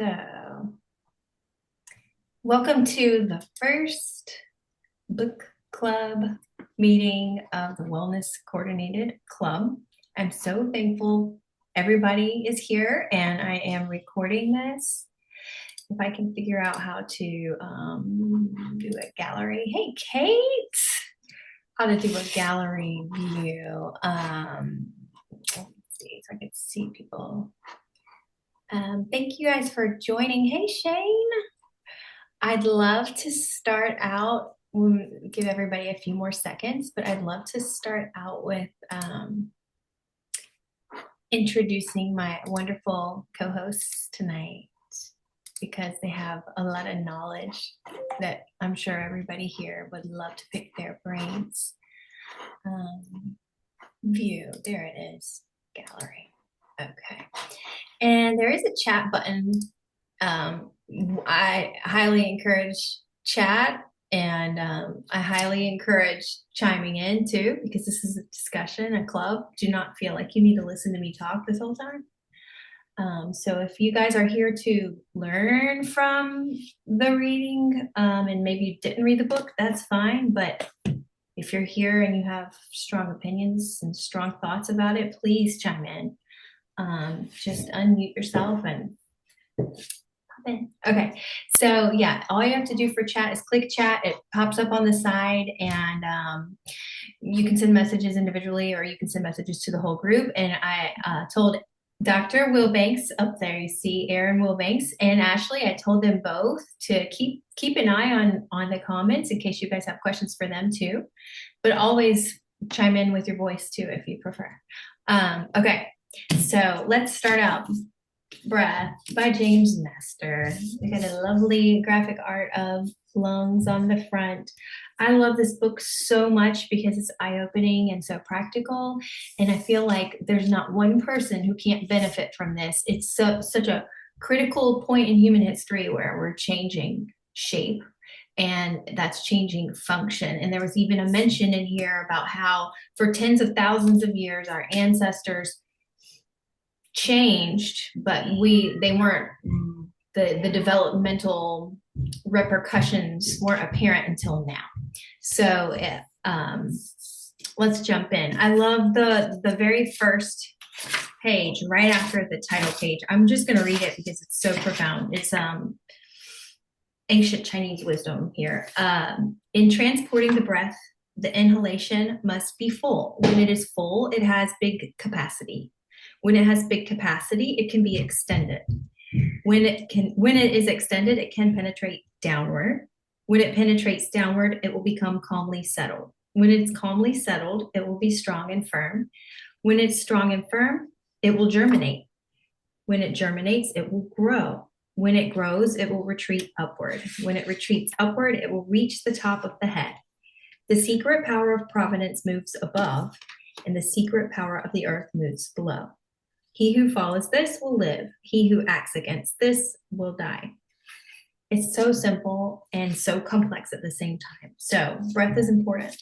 So, welcome to the first book club meeting of the Wellness Coordinated Club. I'm so thankful everybody is here, and I am recording this. If I can figure out how to do a gallery. Hey, Kate! How to do a gallery view. Let's see, so I can see people. Thank you guys for joining. Hey, Shane. I'd love to start out, we'll give everybody a few more seconds, but I'd love to start out with introducing my wonderful co-hosts tonight, because they have a lot of knowledge that I'm sure everybody here would love to pick their brains. View, there it is, gallery. Okay. And there is a chat button. I highly encourage chat, and I highly encourage chiming in too, because this is a discussion, a club. Do not feel like you need to listen to me talk this whole time. So if you guys are here to learn from the reading, and maybe you didn't read the book, that's fine. But if you're here and you have strong opinions and strong thoughts about it, please chime in. Just unmute yourself and pop in. Okay, so yeah, all you have to do for chat is click chat. It pops up on the side, and you can send messages individually, or you can send messages to the whole group. And I told Dr. Wilbanks up there, you see Erin Wilbanks and Ashley, I told them both to keep an eye on the comments in case you guys have questions for them too, but always chime in with your voice too if you prefer. Okay, so let's start out. Breath by James Nestor. We got a lovely graphic art of lungs on the front. I love this book so much because it's eye-opening and so practical, and I feel like there's not one person who can't benefit from this. It's such a critical point in human history where we're changing shape, and that's changing function. And there was even a mention in here about how for tens of thousands of years our ancestors changed, but they weren't, the developmental repercussions weren't apparent until now. So let's jump in. I love the very first page right after the title page. I'm just going to read it because it's so profound. It's ancient Chinese wisdom here. In transporting the breath, the inhalation must be full. When it is full, it has big capacity. When it has big capacity, it can be extended. When it is extended, it can penetrate downward. When it penetrates downward, it will become calmly settled. When it's calmly settled, it will be strong and firm. When it's strong and firm, it will germinate. When it germinates, it will grow. When it grows, it will retreat upward. When it retreats upward, it will reach the top of the head. The secret power of providence moves above, and the secret power of the earth moves below. He who follows this will live. He who acts against this will die. It's so simple and so complex at the same time. So breath is important.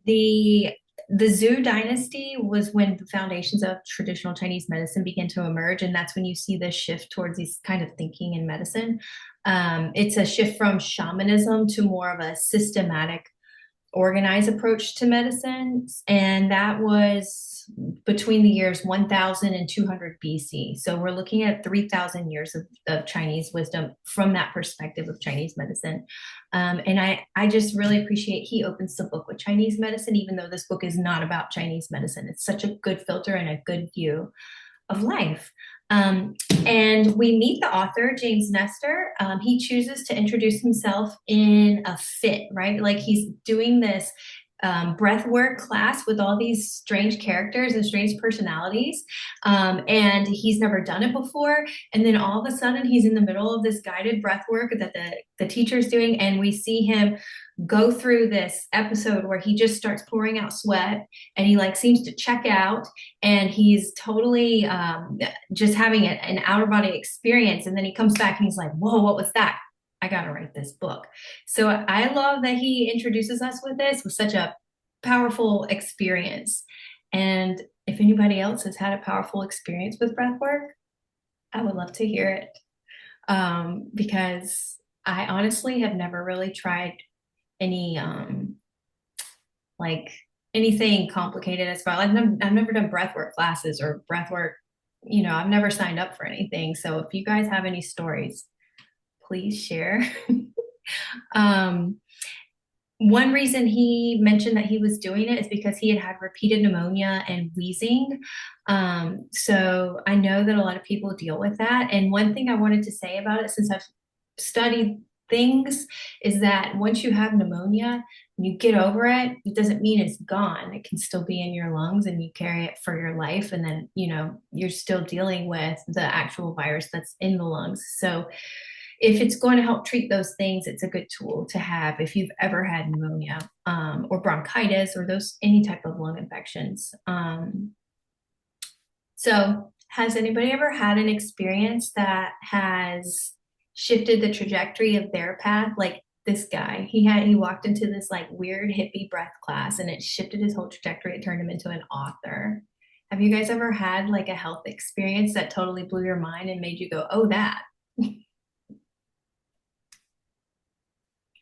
The Zhou dynasty was when the foundations of traditional Chinese medicine began to emerge, and that's when you see the shift towards these kind of thinking in medicine. It's a shift from shamanism to more of a systematic, organized approach to medicine, and that was between the years 1000 and 200 BC. So we're looking at 3,000 years of Chinese wisdom from that perspective of Chinese medicine. And I just really appreciate he opens the book with Chinese medicine, even though this book is not about Chinese medicine. It's such a good filter and a good view of life. And we meet the author, James Nestor. He chooses to introduce himself in a fit, right? Like he's doing this breathwork class with all these strange characters and strange personalities. And he's never done it before. And then all of a sudden he's in the middle of this guided breathwork that the teacher's doing. And we see him go through this episode where he just starts pouring out sweat, and he like seems to check out, and he's totally just having an outer body experience. And then he comes back and he's like, whoa, what was that? I got to write this book. So I love that he introduces us with this with such a powerful experience. And if anybody else has had a powerful experience with breath work, I would love to hear it. Because I honestly have never really tried any like anything complicated as far like I've never done breathwork classes or breathwork, I've never signed up for anything. So if you guys have any stories, please share. um, One reason he mentioned that he was doing it is because he had repeated pneumonia and wheezing. So I know that a lot of people deal with that. And one thing I wanted to say about it, since I've studied things, is that once you have pneumonia, you get over it, it doesn't mean it's gone. It can still be in your lungs and you carry it for your life. And then, you're still dealing with the actual virus that's in the lungs. So if it's going to help treat those things, it's a good tool to have if you've ever had pneumonia or bronchitis or any type of lung infections. So has anybody ever had an experience that has shifted the trajectory of their path? Like this guy, he walked into this like weird hippie breath class and it shifted his whole trajectory. It turned him into an author. Have you guys ever had like a health experience that totally blew your mind and made you go, oh, that?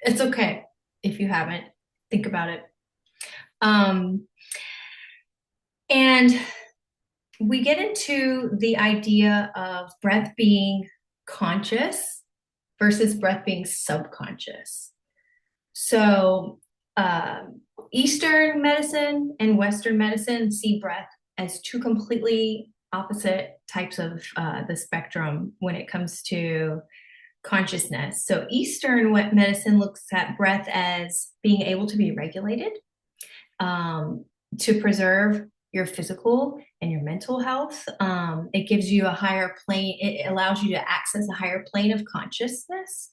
It's okay if you haven't. Think about it. And we get into the idea of breath being conscious versus breath being subconscious. So, Eastern medicine and Western medicine see breath as two completely opposite types of the spectrum when it comes to consciousness. So Eastern medicine looks at breath as being able to be regulated, to preserve your physical and your mental health. It gives you a higher plane. It allows you to access a higher plane of consciousness.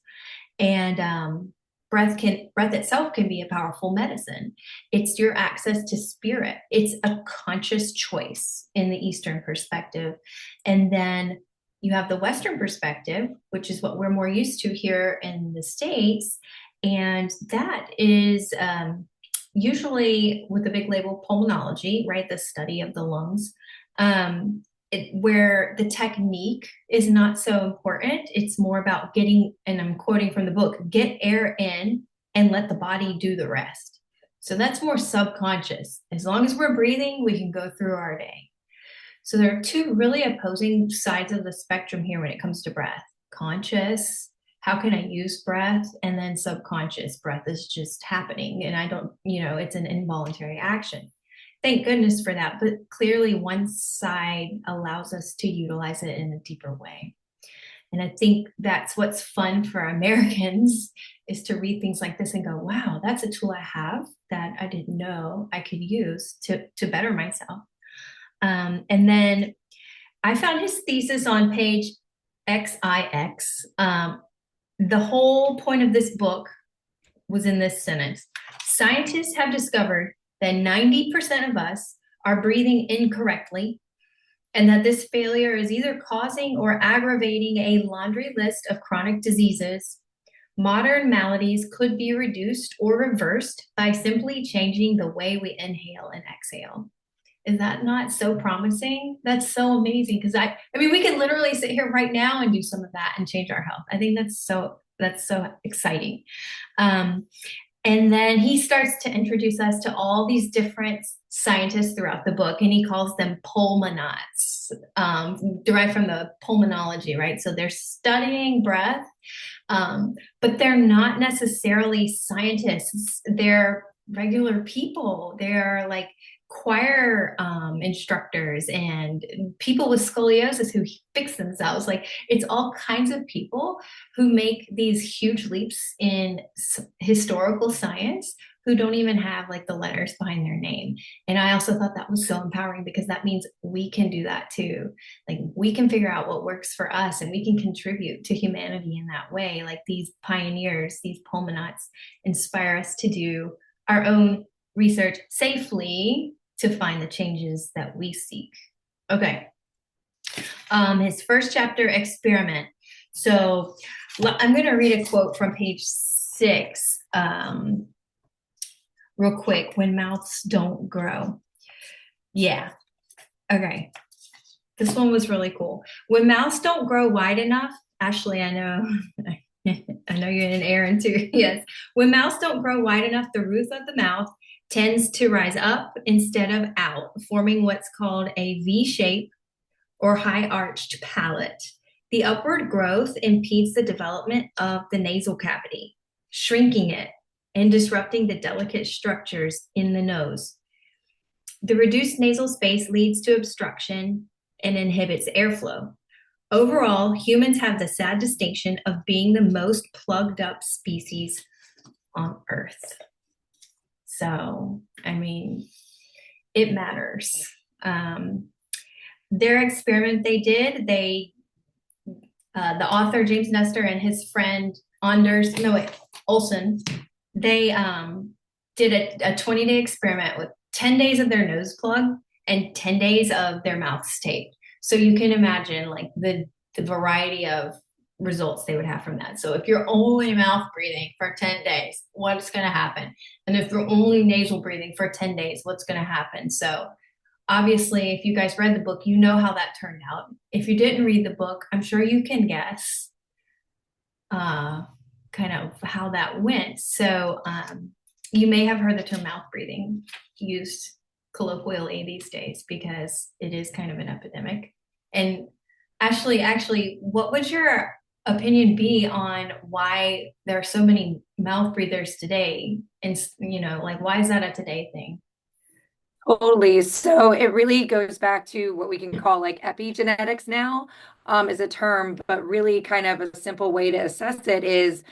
And breath itself can be a powerful medicine. It's your access to spirit. It's a conscious choice in the Eastern perspective. And then you have the Western perspective, which is what we're more used to here in the States. And that is usually with the big label pulmonology, right? The study of the lungs, where the technique is not so important. It's more about getting, and I'm quoting from the book, get air in and let the body do the rest. So that's more subconscious. As long as we're breathing, we can go through our day. So there are two really opposing sides of the spectrum here when it comes to breath. Conscious, how can I use breath? And then subconscious, breath is just happening and I don't, it's an involuntary action. Thank goodness for that. But clearly one side allows us to utilize it in a deeper way. And I think that's what's fun for Americans is to read things like this and go, wow, that's a tool I have that I didn't know I could use to better myself. And then I found his thesis on page XIX. The whole point of this book was in this sentence. Scientists have discovered that 90% of us are breathing incorrectly, and that this failure is either causing or aggravating a laundry list of chronic diseases. Modern maladies could be reduced or reversed by simply changing the way we inhale and exhale. Is that not so promising? That's so amazing. Because I mean, we can literally sit here right now and do some of that and change our health. I think that's so exciting. And then he starts to introduce us to all these different scientists throughout the book, and he calls them pulmonauts, derived from the pulmonology, right? So they're studying breath, but they're not necessarily scientists. They're regular people. They're like choir instructors and people with scoliosis who fix themselves. Like it's all kinds of people who make these huge leaps in historical science who don't even have like the letters behind their name. And I also thought that was so empowering because that means we can do that too. Like we can figure out what works for us and we can contribute to humanity in that way. Like these pioneers, these pulmonauts inspire us to do our own research safely to find the changes that we seek. Okay. His first chapter, experiment. So I'm going to read a quote from page 6 real quick. When mouths don't grow. Yeah. Okay, this one was really cool. When mouths don't grow wide enough, Ashley, I know, I know you're an Erin too. Yes. When mouths don't grow wide enough, the roof of the mouth tends to rise up instead of out, forming what's called a V shape or high arched palate. The upward growth impedes the development of the nasal cavity, shrinking it and disrupting the delicate structures in the nose. The reduced nasal space leads to obstruction and inhibits airflow. Overall, humans have the sad distinction of being the most plugged up species on Earth. So, I mean, it matters. Their experiment they did, the author James Nestor and his friend Olson, they did a 20-day experiment with 10 days of their nose plug and 10 days of their mouths taped. So you can imagine like the variety of results they would have from that. So if you're only mouth breathing for 10 days, what's going to happen? And if you're only nasal breathing for 10 days, what's going to happen? So obviously, if you guys read the book, you know how that turned out. If you didn't read the book, I'm sure you can guess kind of how that went. So you may have heard the term mouth breathing used colloquially these days because it is kind of an epidemic. And actually, what would your opinion be on why there are so many mouth breathers today? And, like, why is that a today thing? Totally. So it really goes back to what we can call like epigenetics now, is a term, but really kind of a simple way to assess it is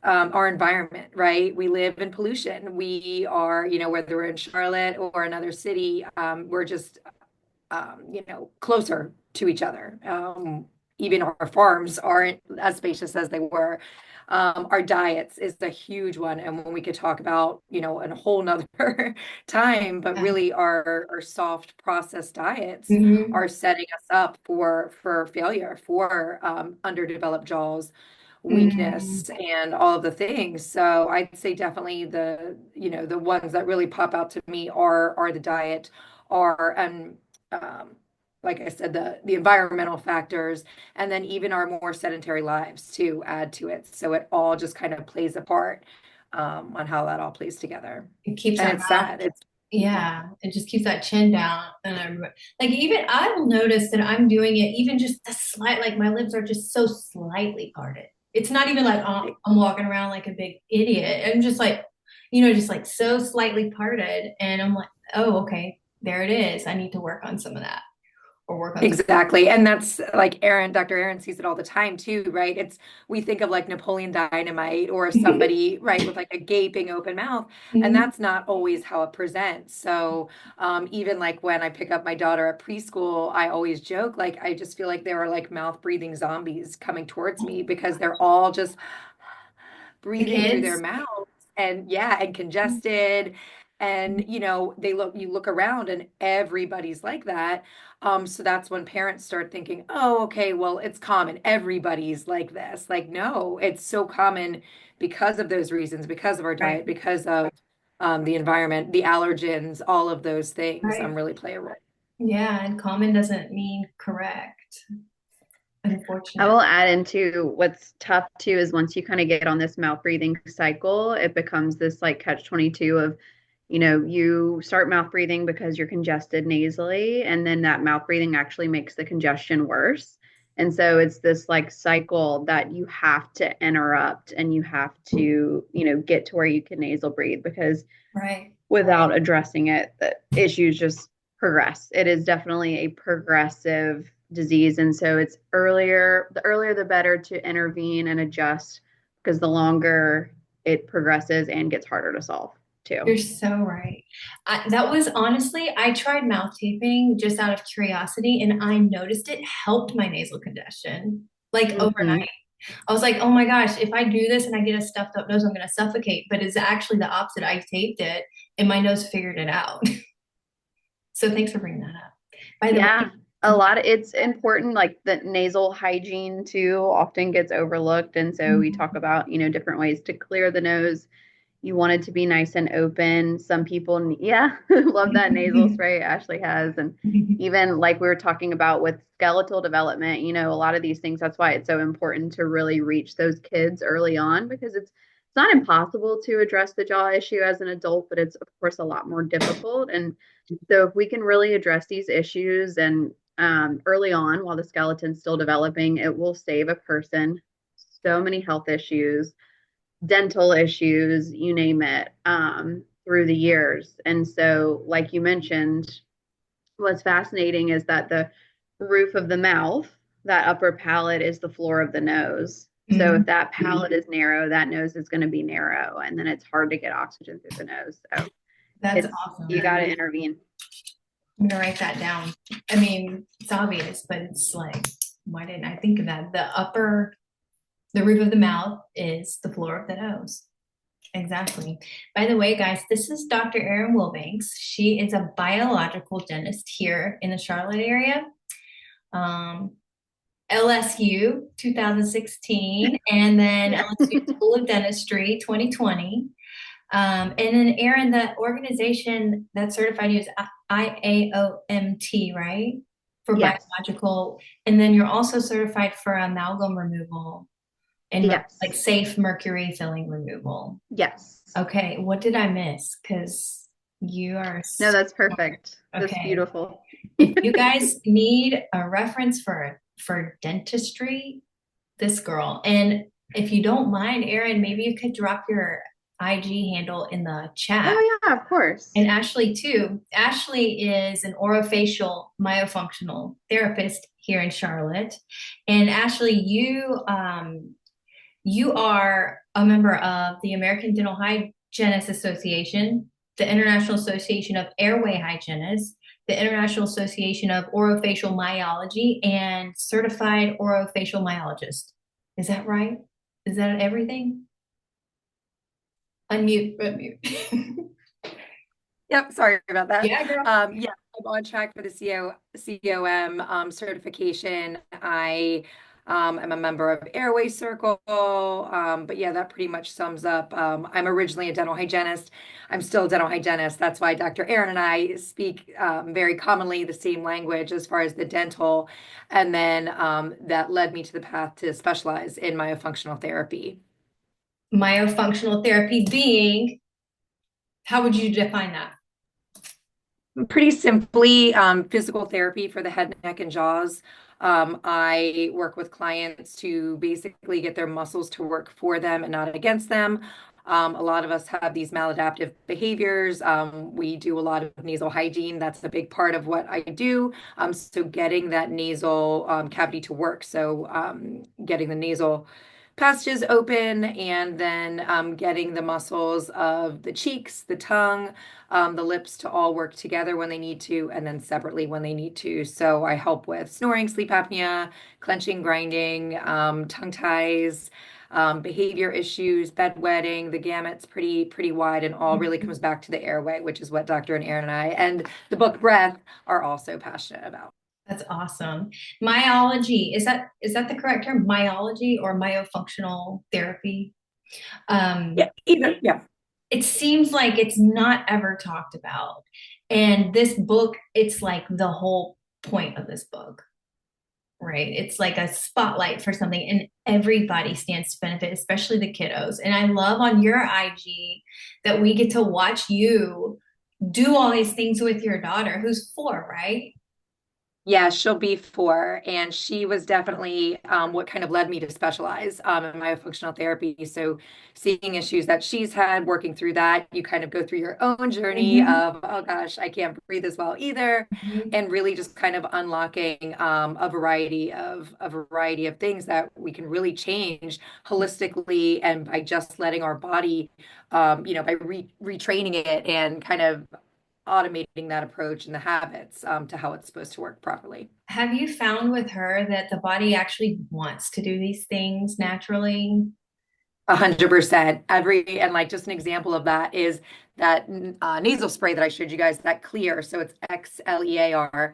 our environment, right? We live in pollution. We are, whether we're in Charlotte or another city, we're just closer to each other. Even our farms aren't as spacious as they were. Our diets is a huge one, and when we could talk about, a whole nother time, but Yeah. really our soft processed diets Mm-hmm. are setting us up for failure, for underdeveloped jaws, Mm-hmm. weakness, and all of the things. So I'd say definitely the ones that really pop out to me are the diet, are um, like I said, the environmental factors, and then even our more sedentary lives to add to it. So it all just kind of plays a part on how that all plays together. It keeps And that it's mouth. sad. It's Yeah, it just keeps that chin down. And like even I will notice that I'm doing it even just the slight, like my lips are just so slightly parted. It's not even like I'm walking around like a big idiot. I'm just like, just like so slightly parted. And I'm like, oh, okay, there it is. I need to work on some of that or work on some. Exactly. And that's like Dr. Aaron sees it all the time too, right? We think of like Napoleon Dynamite or somebody, right, with like a gaping open mouth, and Mhm. that's not always how it presents. So, even like when I pick up my daughter at preschool, I always joke, like, I just feel like there are like mouth breathing zombies coming towards me because they're all just The breathing through their kids. mouths and yeah, and congested. And you look around and everybody's like that. So that's when parents start thinking, oh, okay, well, it's common. Everybody's like this. Like, no, it's so common because of those reasons, because of our Right, diet, because of the environment, the allergens, all of those things right. really play a role. Yeah, and common doesn't mean correct, I unfortunately. will add into what's tough too is once you kind of get on this mouth breathing cycle, it becomes this like catch 22 of, you start mouth breathing because you're congested nasally, and then that mouth breathing actually makes the congestion worse. And so it's this like cycle that you have to interrupt and you have to, get to where you can nasal breathe because Right. without addressing it, the issues just progress. It is definitely a progressive disease. And so the earlier the better to intervene and adjust because the longer it progresses and gets harder to solve too. You're so right. That was honestly, I tried mouth taping just out of curiosity, and I noticed it helped my nasal congestion like Mm-hmm. overnight. I was like, oh my gosh, if I do this and I get a stuffed up nose, I'm going to suffocate. But it's actually the opposite. I taped it, and my nose figured it out. So thanks for bringing that up. By the Yeah. way, A lot of it's important, like the nasal hygiene too often gets overlooked. And so we talk about, different ways to clear the nose, You want it to be nice and open. Some people, yeah, love that nasal spray Ashley has. And even like we were talking about with skeletal development, a lot of these things, that's why it's so important to really reach those kids early on, because it's not impossible to address the jaw issue as an adult, but it's of course a lot more difficult. And so if we can really address these issues and early on while the skeleton's still developing, it will save a person so many health issues, dental issues, you name it, through the years. And so, like you mentioned, what's fascinating is that the roof of the mouth, that upper palate, is the floor of the nose. So if that palate is narrow, that nose is going to be narrow, and then it's hard to get oxygen through the nose. So That's awesome. You got to intervene. I'm gonna write that down. I mean, it's obvious, but it's like, why didn't I think of that? The roof of the mouth is the floor of the nose. Exactly. By the way, guys, this is Dr. Erin Wilbanks. She is a biological dentist here in the Charlotte area. LSU 2016, and then LSU School of Dentistry 2020. And then Erin, the organization that certified you is IAOMT, right? For Yes. biological. And then you're also certified for amalgam removal and Yes. like safe mercury filling removal. Yes. Okay, what did I miss? Because you are No, that's perfect. Okay. That's beautiful. If you guys need a reference for dentistry, this girl. And if you don't mind, Erin, maybe you could drop your IG handle in the chat. Oh yeah, of course. And Ashley too. Ashley is an orofacial myofunctional therapist here in Charlotte. And Ashley, you are a member of the American Dental Hygienists Association, the International Association of Airway Hygienists, the International Association of Orofacial Myology, and certified orofacial myologist. Is that right? Is that everything? Unmute. Yep, sorry about that. Yeah, girl. Yeah, I'm on track for the COM certification. I am a member of Airway Circle, but yeah, that pretty much sums up. I'm originally a dental hygienist. I'm still a dental hygienist. That's why Dr. Erin and I speak very commonly the same language as far as the dental, and then that led me to the path to specialize in myofunctional therapy. Myofunctional therapy being, how would you define that? Pretty simply, physical therapy for the head, neck, and jaws. I work with clients to basically get their muscles to work for them and not against them. A lot of us have these maladaptive behaviors. We do a lot of nasal hygiene. That's a big part of what I do. So getting that nasal cavity to work. So getting the nasal passages open, and then getting the muscles of the cheeks, the tongue, the lips to all work together when they need to, and then separately when they need to. So I help with snoring, sleep apnea, clenching, grinding, tongue ties, behavior issues, bedwetting. The gamut's pretty wide, and all really comes back to the airway, which is what Dr. and Erin and I and the book Breath are also passionate about. That's awesome. Myology, is that the correct term? Myology or myofunctional therapy? Yeah, either. Yeah. It seems like it's not ever talked about. And this book, it's like the whole point of this book, right? It's like a spotlight for something, and everybody stands to benefit, especially the kiddos. And I love on your IG that we get to watch you do all these things with your daughter, who's 4, right? Yeah, she'll be 4, and she was definitely what kind of led me to specialize in myofunctional therapy. So seeing issues that she's had, working through that, you kind of go through your own journey of, oh gosh, I can't breathe as well either, and really just kind of unlocking a variety of things that we can really change holistically, and by just letting our body, by retraining it and kind of automating that approach and the habits to how it's supposed to work properly. Have you found with her that the body actually wants to do these things naturally? 100%. And like just an example of that is that nasal spray that I showed you guys, that clear. So it's XLEAR.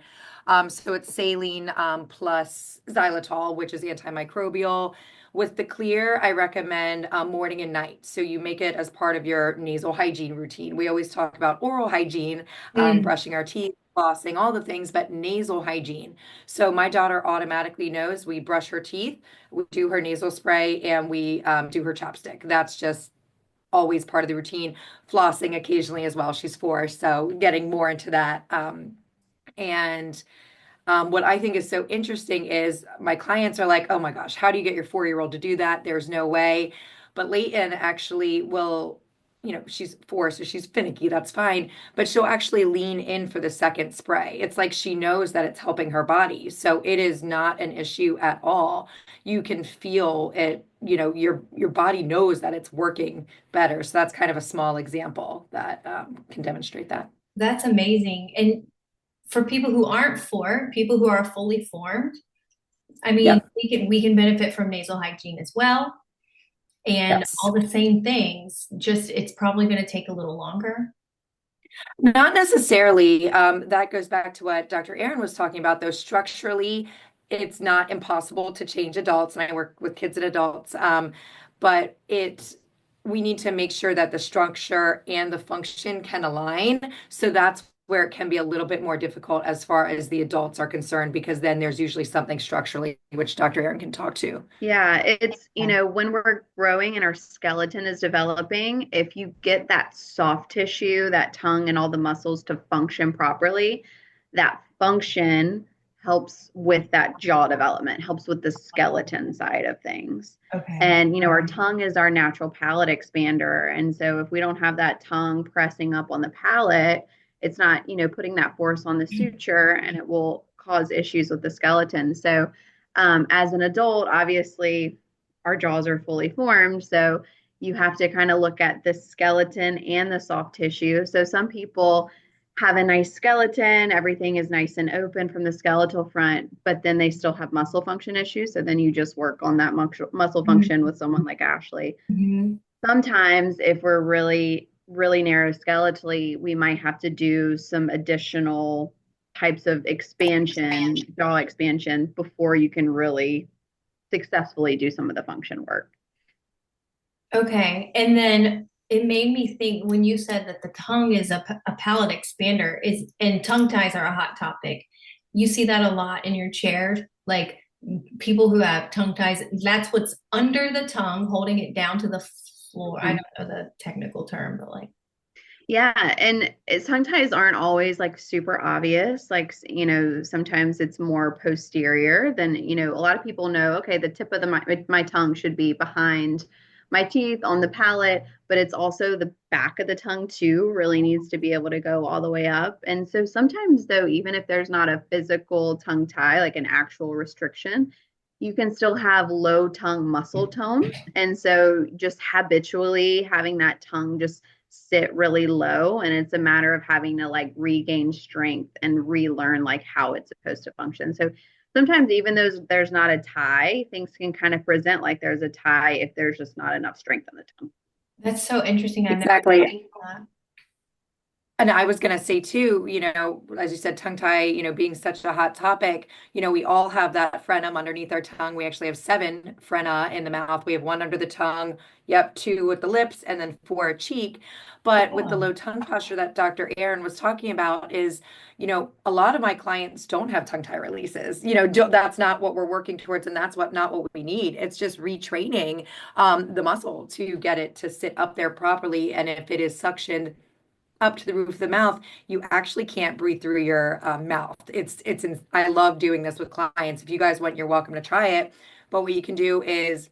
So it's saline plus xylitol, which is antimicrobial. With the clear, I recommend morning and night. So you make it as part of your nasal hygiene routine. We always talk about oral hygiene, Mm. brushing our teeth, flossing, all the things, but nasal hygiene. So my daughter automatically knows we brush her teeth, we do her nasal spray, and we do her chapstick. That's just always part of the routine. Flossing occasionally as well. She's 4, so getting more into that. And what I think is so interesting is my clients are like, oh my gosh, how do you get your 4-year-old to do that? There's no way. But Leighton actually will, she's 4, so she's finicky, that's fine. But she'll actually lean in for the second spray. It's like she knows that it's helping her body. So it is not an issue at all. You can feel it, your body knows that it's working better. So that's kind of a small example that can demonstrate that. That's amazing. And for people who aren't people who are fully formed, I mean, Yep. we can benefit from nasal hygiene as well, and Yes. all the same things. Just it's probably going to take a little longer. Not necessarily. That goes back to what Dr. Erin was talking about, though. Structurally, it's not impossible to change adults, and I work with kids and adults. But we need to make sure that the structure and the function can align. So that's where it can be a little bit more difficult as far as the adults are concerned, because then there's usually something structurally, which Dr. Erin can talk to. Yeah, it's, when we're growing and our skeleton is developing, if you get that soft tissue, that tongue and all the muscles to function properly, that function helps with that jaw development, helps with the skeleton side of things. Okay. And, our tongue is our natural palate expander. And so if we don't have that tongue pressing up on the palate, it's not, putting that force on the suture, and it will cause issues with the skeleton. So, as an adult, obviously, our jaws are fully formed. So you have to kind of look at the skeleton and the soft tissue. So some people have a nice skeleton, everything is nice and open from the skeletal front, but then they still have muscle function issues. So then you just work on that muscle function with someone like Ashley. Mm-hmm. Sometimes, if we're really, really narrow skeletally, we might have to do some additional types of expansion, jaw expansion, before you can really successfully do some of the function work. Okay. And then it made me think when you said that the tongue is a palate expander and tongue ties are a hot topic. You see that a lot in your chair, like people who have tongue ties, that's what's under the tongue, holding it down to the floor. I don't know the technical term, but like. Yeah, and tongue ties aren't always like super obvious. Like, sometimes it's more posterior than, a lot of people know, okay, the tip of my tongue should be behind my teeth on the palate, but it's also the back of the tongue too, really needs to be able to go all the way up. And so sometimes, though, even if there's not a physical tongue tie, like an actual restriction, you can still have low tongue muscle tone. And so just habitually having that tongue just sit really low, and it's a matter of having to like regain strength and relearn like how it's supposed to function. So sometimes, even though there's not a tie, things can kind of present like there's a tie if there's just not enough strength on the tongue. That's so interesting. I've never Exactly. that. And I was going to say too, as you said, tongue tie, being such a hot topic, we all have that frenum underneath our tongue. We actually have 7 frena in the mouth. We have 1 under the tongue, yep, 2 with the lips, and then 4 a cheek. But with the Oh. low tongue posture that Dr. Erin was talking about is, a lot of my clients don't have tongue tie releases. That's not what we're working towards, and that's not what we need. It's just retraining the muscle to get it to sit up there properly. And if it is suctioned up to the roof of the mouth, you actually can't breathe through your mouth. I love doing this with clients. If you guys want, you're welcome to try it. But what you can do is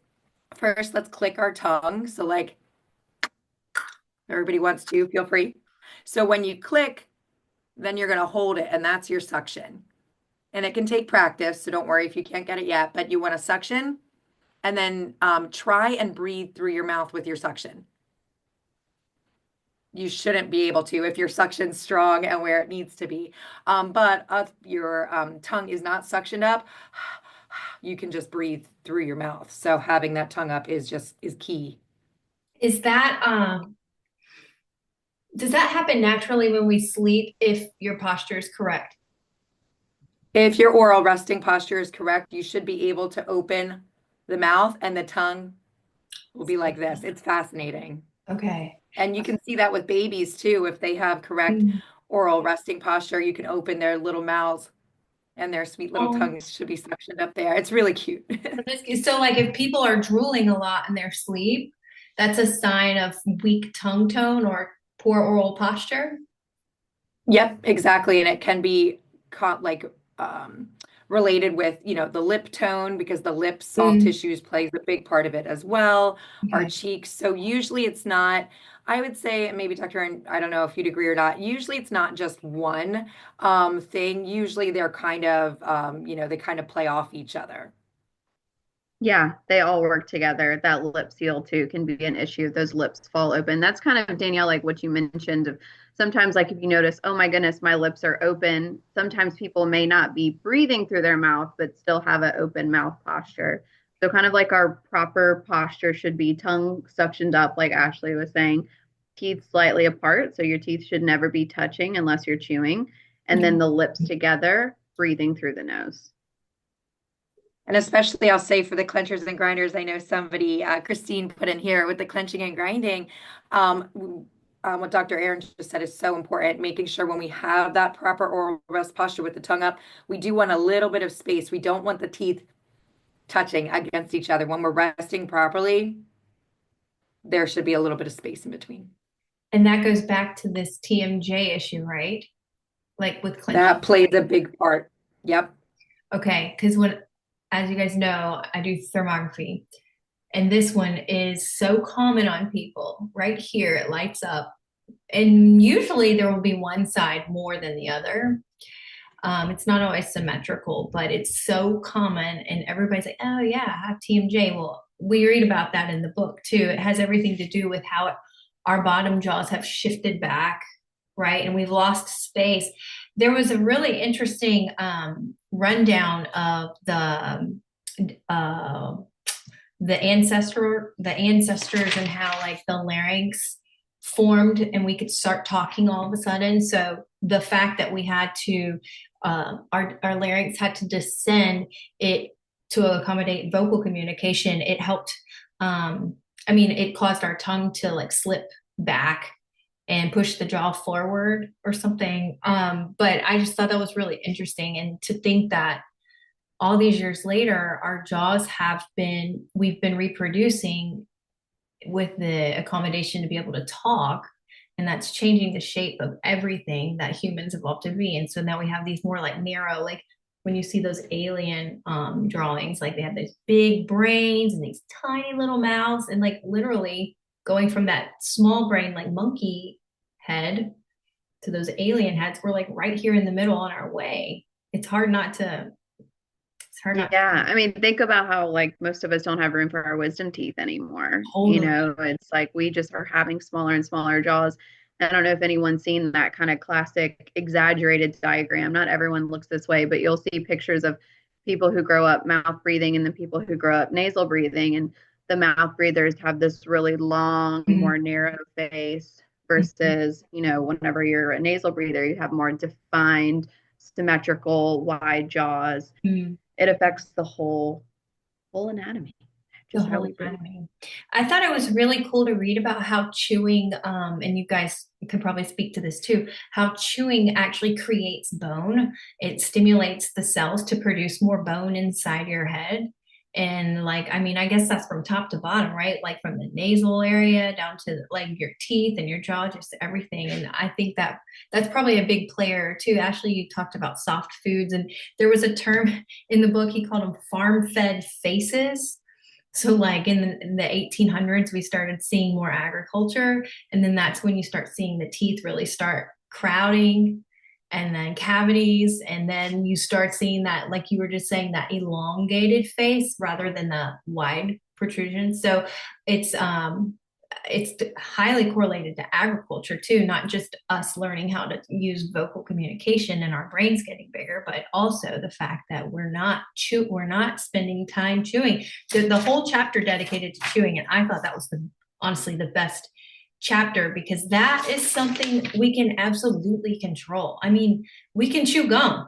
first, let's click our tongue. So like everybody wants to, feel free. So when you click, then you're going to hold it, and that's your suction. And it can take practice, so don't worry if you can't get it yet, but you want to suction and then try and breathe through your mouth with your suction. You shouldn't be able to if your suction's strong and where it needs to be. But if your tongue is not suctioned up, you can just breathe through your mouth. So having that tongue up is key. Is that does that happen naturally when we sleep if your posture is correct? If your oral resting posture is correct, you should be able to open the mouth, and the tongue will be like this. It's fascinating. Okay. And you can see that with babies too. If they have correct Mm. oral resting posture, you can open their little mouths and their sweet little Oh, tongues should be suctioned up there. It's really cute. so like if people are drooling a lot in their sleep, that's a sign of weak tongue tone or poor oral posture. Yep, exactly. And it can be caught like um, related with, the lip tone because the lips, soft Mm, tissues plays a big part of it as well. Our okay. cheeks. So usually it's not, I would say, and maybe Dr. Erin, I don't know if you'd agree or not. Usually it's not just one thing. Usually they're kind of, they kind of play off each other. Yeah, they all work together. That lip seal too can be an issue if those lips fall open. That's kind of Danielle, like what you mentioned of sometimes like if you notice, oh my goodness, my lips are open. Sometimes people may not be breathing through their mouth, but still have an open mouth posture. So kind of like our proper posture should be tongue suctioned up, like Ashley was saying, teeth slightly apart. So your teeth should never be touching unless you're chewing. And then the lips together, breathing through the nose. And especially, I'll say for the clenchers and grinders, I know somebody, Christine, put in here with the clenching and grinding. What Dr. Erin just said is so important, making sure when we have that proper oral rest posture with the tongue up, we do want a little bit of space. We don't want the teeth touching against each other. When we're resting properly, there should be a little bit of space in between. And that goes back to this TMJ issue, right? Like with clenching. That plays a big part. Yep. Okay, because as you guys know, I do thermography, and this one is so common on people. Right here, it lights up, and usually there will be one side more than the other. It's not always symmetrical, but it's so common, and everybody's like, "Oh yeah, I have TMJ." Well, we read about that in the book too. It has everything to do with how our bottom jaws have shifted back, right, and we've lost space. There was a really interesting rundown of uh, the ancestors and how like the larynx formed and we could start talking all of a sudden. So the fact that we had to our larynx had to descend it to accommodate vocal communication, it helped it caused our tongue to like slip back and push the jaw forward or something. But I just thought that was really interesting. And to think that all these years later, our jaws we've been reproducing with the accommodation to be able to talk. And that's changing the shape of everything that humans evolved to be. And so now we have these more like narrow, like when you see those alien drawings, like they have these big brains and these tiny little mouths, and like literally going from that small brain, like monkey head, to those alien heads, we're like right here in the middle on our way. It's hard not to Yeah, I mean, think about how like most of us don't have room for our wisdom teeth anymore. totally. It's like we just are having smaller and smaller jaws. I don't know if anyone's seen that kind of classic exaggerated diagram. Not everyone looks this way, but you'll see pictures of people who grow up mouth breathing and then people who grow up nasal breathing. And the mouth breathers have this really long, Mhm. more narrow face versus, whenever you're a nasal breather, you have more defined, symmetrical, wide jaws. Mhm. It affects the whole anatomy, The just how whole we breathe. anatomy. I thought it was really cool to read about how chewing, and you guys can probably speak to this too, how chewing actually creates bone. It stimulates the cells to produce more bone inside your head. And like, I mean, I guess that's from top to bottom, right? Like from the nasal area down to like your teeth and your jaw, just everything. And I think that that's probably a big player too. Ashley, you talked about soft foods, and there was a term in the book, he called them farm fed faces. So like in the 1800s, we started seeing more agriculture. And then that's when you start seeing the teeth really start crowding and then cavities. And then you start seeing that, like you were just saying, that elongated face rather than the wide protrusion. So it's um it's highly correlated to agriculture too, not just us learning how to use vocal communication and our brains getting bigger, but also the fact that we're not spending time chewing. The whole chapter dedicated to chewing, and I thought that was honestly the best chapter because that is something we can absolutely control. I mean, we can chew gum.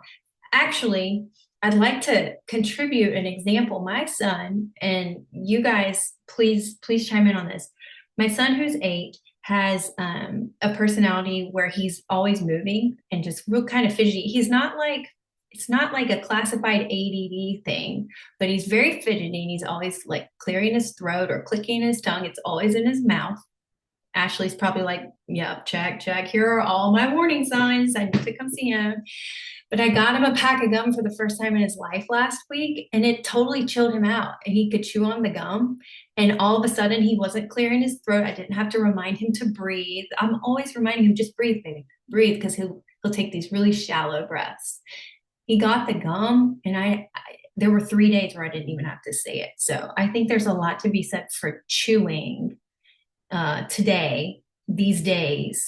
Actually, I'd like to contribute an example. My son, and you guys, please chime in on this. My son, who's 8, has a personality where he's always moving and just real kind of fidgety. He's not like it's not like a classified ADD thing, but he's very fidgety and he's always like clearing his throat or clicking his tongue. It's always in his mouth. Ashley's probably like, yep, check, check. Here are all my warning signs. I need to come see him. But I got him a pack of gum for the first time in his life last week, and it totally chilled him out. And he could chew on the gum, and all of a sudden he wasn't clearing his throat. I didn't have to remind him to breathe. I'm always reminding him, just breathe, baby, breathe, because he'll take these really shallow breaths. He got the gum, and there were 3 days where I didn't even have to say it. So I think there's a lot to be said for chewing today, these days,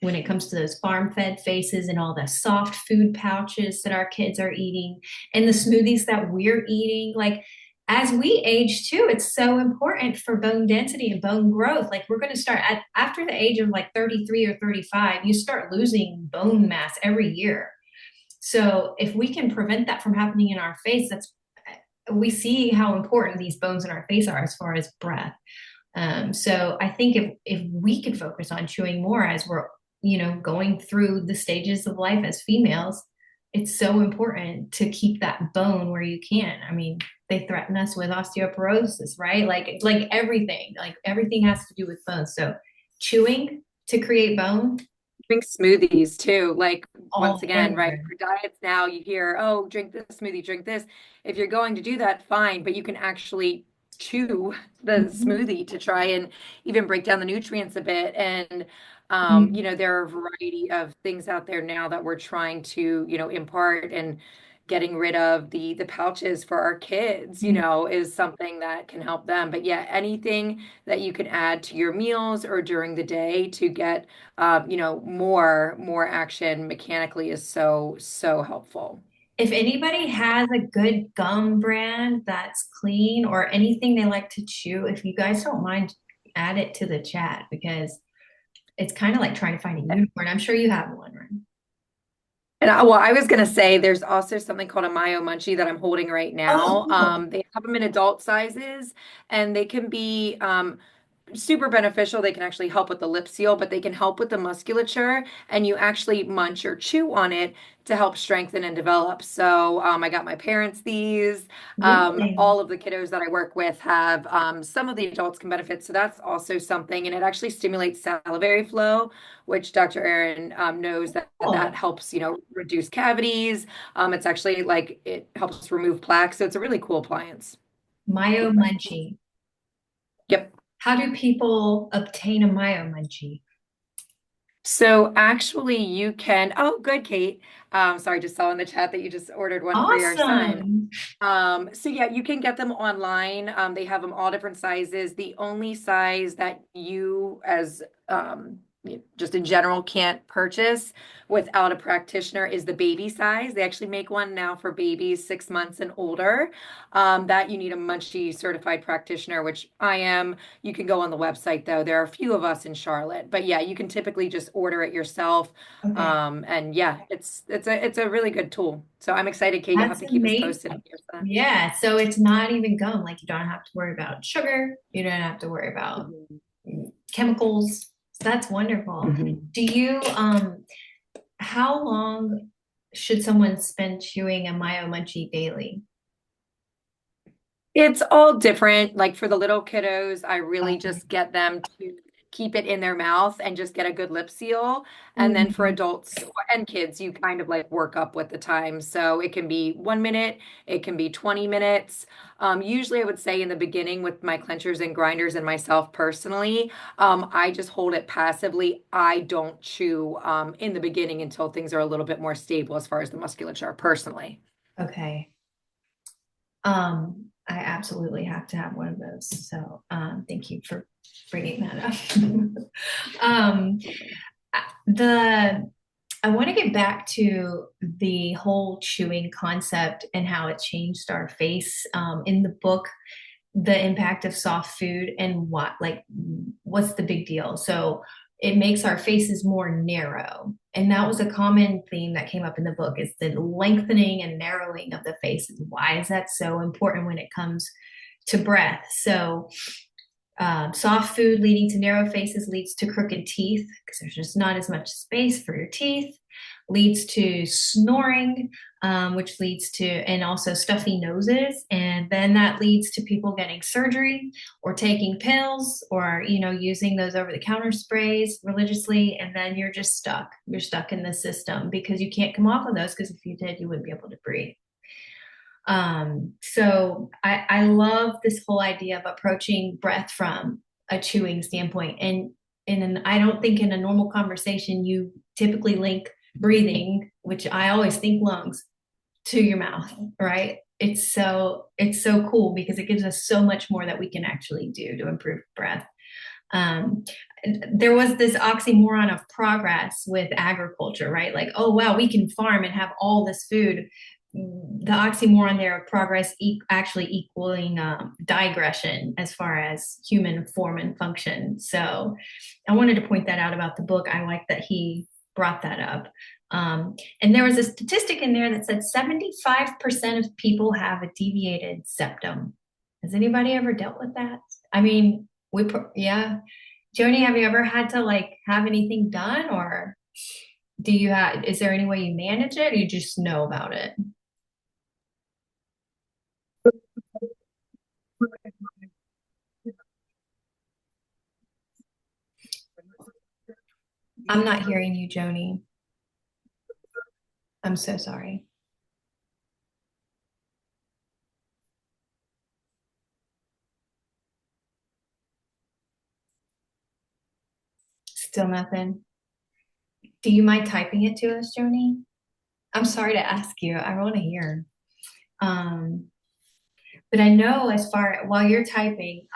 when it comes to those farm-fed faces and all the soft food pouches that our kids are eating and the smoothies that we're eating. Like, as we age too, it's so important for bone density and bone growth. Like, we're going to start after the age of like 33 or 35, you start losing bone mass every year. So if we can prevent that from happening in our face, we see how important these bones in our face are as far as breath. So I think if we could focus on chewing more as we're, going through the stages of life as females, it's so important to keep that bone where you can. I mean, they threaten us with osteoporosis, right? Like everything has to do with bones. So chewing to create bone. Drink smoothies too. Like, once again, right? Everywhere. For diets now, you hear, oh, drink this smoothie, drink this. If you're going to do that, fine, but you can actually chew the Mhm. smoothie to try and even break down the nutrients a bit. And Mhm. there are a variety of things out there now that we're trying to, impart, and getting rid of the pouches for our kids, is something that can help them. But yeah, anything that you can add to your meals or during the day to get more action mechanically is so helpful. If anybody has a good gum brand that's clean or anything they like to chew, if you guys don't mind, add it to the chat because it's kind of like trying to find a unicorn. I'm sure you have one, right? And I was gonna say there's also something called a Myo Munchie that I'm holding right now. Oh, They have them in adult sizes, and they can be super beneficial. They can actually help with the lip seal, but they can help with the musculature, and you actually munch or chew on it to help strengthen and develop. So I got my parents these. really? All of the kiddos that I work with have some of the adults can benefit. So that's also something, and it actually stimulates salivary flow, which Dr. Erin knows that Cool. helps, reduce cavities. It's actually like it helps remove plaque. So it's a really cool appliance. Myo Munchie. Yep. How do people obtain a Myo Munchie? So actually, you can. Oh, good, Kate. Sorry, just saw in the chat that you just ordered one for your son. Awesome. So yeah, you can get them online. They have them all different sizes. The only size that you, as just in general, can't purchase without a practitioner is the baby size. They actually make one now for babies 6 months and older. That you need a Munchie certified practitioner, which I am. You can go on the website though. There are a few of us in Charlotte, but yeah, you can typically just order it yourself. Okay. And yeah, it's a really good tool. So I'm excited, Kate. You'll have That's to keep us posted amazing. on your son. Yeah. So it's not even gum. Like, you don't have to worry about sugar. You don't have to worry about Mhm. chemicals. So that's wonderful. Mhm. Do you, how long should someone spend chewing a Myo Munchie daily? It's all different. Like for the little kiddos, I really Okay. just get them to keep it in their mouth and just get a good lip seal. And then for Mhm. adults and kids, you kind of like work up with the time. So it can be 1 minute, it can be 20 minutes. Usually, I would say in the beginning with my clenchers and grinders and myself personally, I just hold it passively. I don't chew in the beginning until things are a little bit more stable as far as the musculature personally. Okay. I absolutely have to have one of those. So, thank you for bringing that up. um, the I want to get back to the whole chewing concept and how it changed our face. In the book, the impact of soft food and what's the big deal. So it makes our faces more narrow. And that was a common theme that came up in the book is the lengthening and narrowing of the faces. Why is that so important when it comes to breath? So soft food leading to narrow faces leads to crooked teeth because there's just not as much space for your teeth. Leads to snoring, which leads to, and also stuffy noses. And then that leads to people getting surgery or taking pills or, using those over the counter sprays religiously. And then you're just stuck. You're stuck in the system because you can't come off of those because if you did, you wouldn't be able to breathe. So I love this whole idea of approaching breath from a chewing standpoint. And I don't think in a normal conversation, you typically link breathing, which I always think lungs, to your mouth, right? It's so cool because it gives us so much more that we can actually do to improve breath. Um, there was this oxymoron of progress with agriculture, right? Like, oh wow, we can farm and have all this food. The oxymoron there of progress actually equaling digression as far as human form and function. So I wanted to point that out about the book. I like that he brought that up. And there was a statistic in there that said 75% of people have a deviated septum. Has anybody ever dealt with that? I mean, yeah. Joni, have you ever had to like have anything done or is there any way you manage it or you just know about it? I'm not hearing you, Joni. I'm so sorry. Still nothing. Do you mind typing it to us, Joni? I'm sorry to ask you. I want to hear. Um, but I know while you're typing,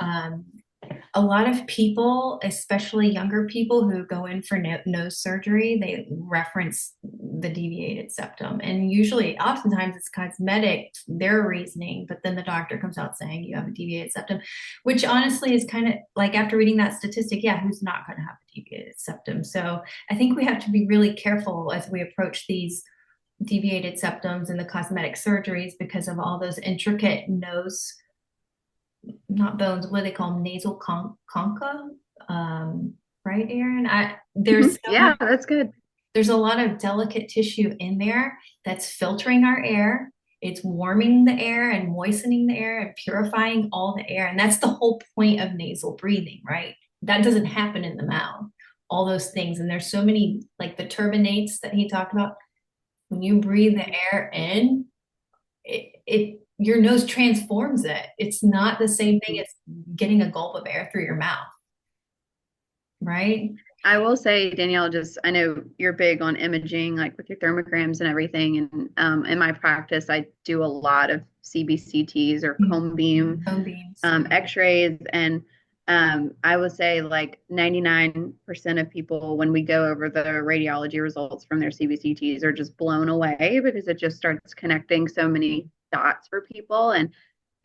a lot of people, especially younger people who go in for nose surgery, they reference the deviated septum. And usually, oftentimes, it's cosmetic, their reasoning, but then the doctor comes out saying you have a deviated septum, which honestly is kind of like after reading that statistic, yeah, who's not going to have a deviated septum? So I think we have to be really careful as we approach these deviated septums and the cosmetic surgeries because of all those intricate nose not bones, what do they call them? Nasal concha. Right, Erin? Yeah, that's good. There's a lot of delicate tissue in there that's filtering our air. It's warming the air and moistening the air and purifying all the air. And that's the whole point of nasal breathing, right? That doesn't happen in the mouth. All those things. And there's so many, like the turbinates that he talked about. When you breathe the air in, it your nose transforms it. It's not the same thing as getting a gulp of air through your mouth, right? I will say, Danielle, I know you're big on imaging, like with your thermograms and everything. And in my practice, I do a lot of CBCTs or cone beam x-rays. And I would say like 99% of people, when we go over the radiology results from their CBCTs, are just blown away because it just starts connecting so many dots for people. And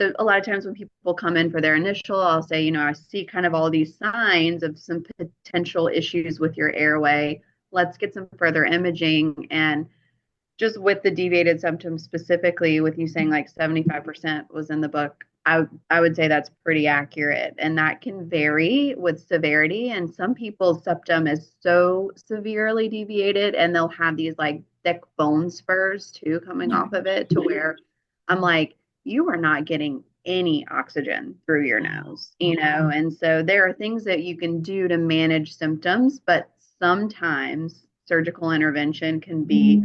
so a lot of times when people come in for their initial, I'll say, I see kind of all these signs of some potential issues with your airway. Let's get some further imaging. And just with the deviated septum specifically, with you saying like 75% was in the book, I would say that's pretty accurate. And that can vary with severity. And some people's septum is so severely deviated and they'll have these like thick bone spurs too coming off of it to where I'm like, you are not getting any oxygen through your nose, And so there are things that you can do to manage symptoms, but sometimes surgical intervention can be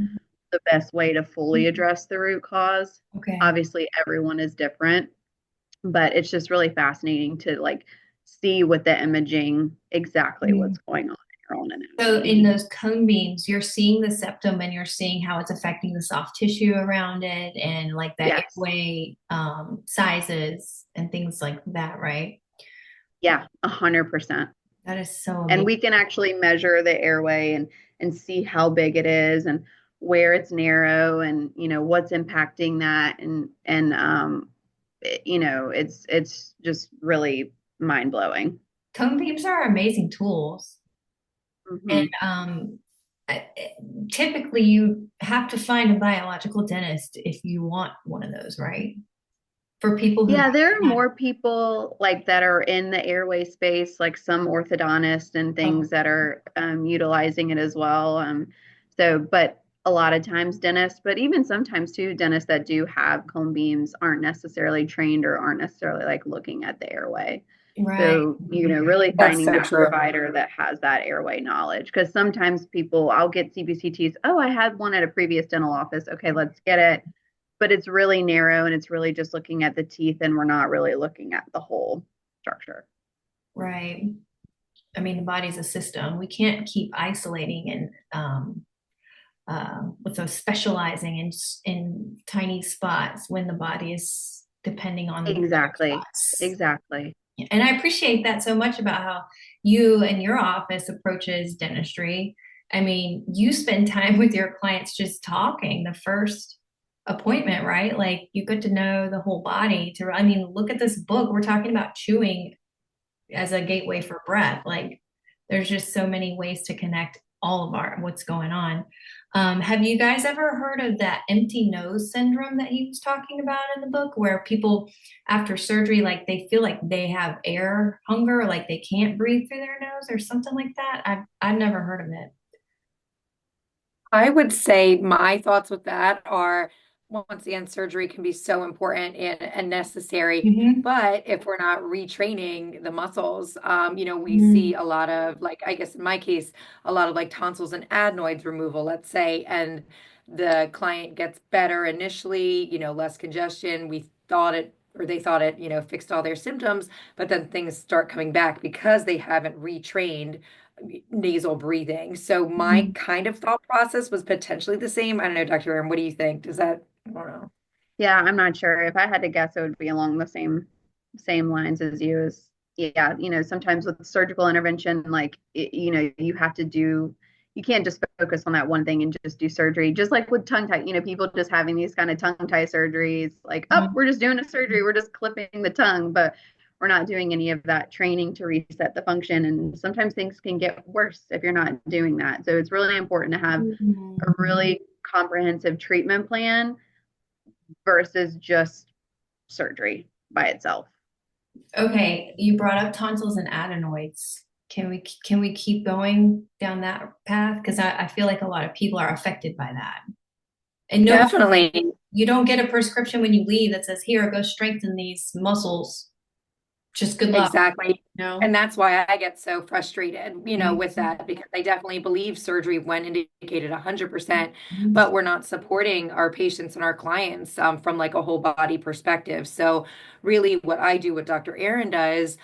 the best way to fully address the root cause. Okay. Obviously, everyone is different, but it's just really fascinating to like see with the imaging exactly what's going on. So in those cone beams, you're seeing the septum and you're seeing how it's affecting the soft tissue around it and like the airway sizes and things like that, right? Yeah, 100%. That is so amazing. And we can actually measure the airway and see how big it is and where it's narrow and what's impacting that and it's just really mind blowing. Cone beams are amazing tools. And Mhm. I- typically you have to find a biological dentist if you want one of those, right? For people who Yeah, there are have, more people like that are in the airway space, like some orthodontists and oh, things that are utilizing it as well. But a lot of times dentists, but even sometimes too, dentists that do have cone beams aren't necessarily trained or aren't necessarily like looking at the airway. right. So, really That's finding so that true. provider that has that airway knowledge. Because sometimes I'll get CBCTs. Oh, I had one at a previous dental office. Okay, let's get it, but it's really narrow and it's really just looking at the teeth and we're not really looking at the whole structure. Right. I mean, the body's a system. We can't keep isolating and with those specializing in tiny spots when the body is depending on bigger Exactly. spots. Exactly. And I appreciate that so much about how you and your office approaches dentistry. I mean, you spend time with your clients just talking the first appointment, right? Like you get to know the whole body to, I mean, look at this book. We're talking about chewing as a gateway for breath. Like there's just so many ways to connect all of our what's going on. Have you guys ever heard of that empty nose syndrome that he was talking about in the book, where people after surgery, like they feel like they have air hunger, like they can't breathe through their nose or something like that? I've never heard of it. I would say my thoughts with that are once again, surgery can be so important and necessary. Mm-hmm. But if we're not retraining the muscles, we Mm-hmm. see a lot of like, I guess in my case, a lot of like tonsils and adenoids removal, let's say, and the client gets better initially, less congestion. We thought it, or they thought it, fixed all their symptoms, but then things start coming back because they haven't retrained nasal breathing. So my kind of thought process was potentially the same. I don't know, Dr. Aaron, what do you think? Does that, I don't know. Yeah, I'm not sure. If I had to guess, it would be along the same lines as you. Is yeah, sometimes with surgical intervention, like you have to do. You can't just focus on that one thing and just do surgery. Just like with tongue tie, people just having these kind of tongue tie surgeries, like, oh, we're just doing a surgery, we're just clipping the tongue, but we're not doing any of that training to reset the function. And sometimes things can get worse if you're not doing that. So it's really important to have Mm-hmm. a really comprehensive treatment plan versus just surgery by itself. Okay, you brought up tonsils and adenoids. Can we keep going down that path? Because I feel like a lot of people are affected by that. And no, Definitely. you don't get a prescription when you leave that says, "Here, go strengthen these muscles." Just good luck, Exactly. no? And that's why I get so frustrated, with Mhm. that because I definitely believe surgery when indicated 100%, Mhm. but we're not supporting our patients and our clients from like a whole body perspective. So really what I do, what Dr. Aaron does,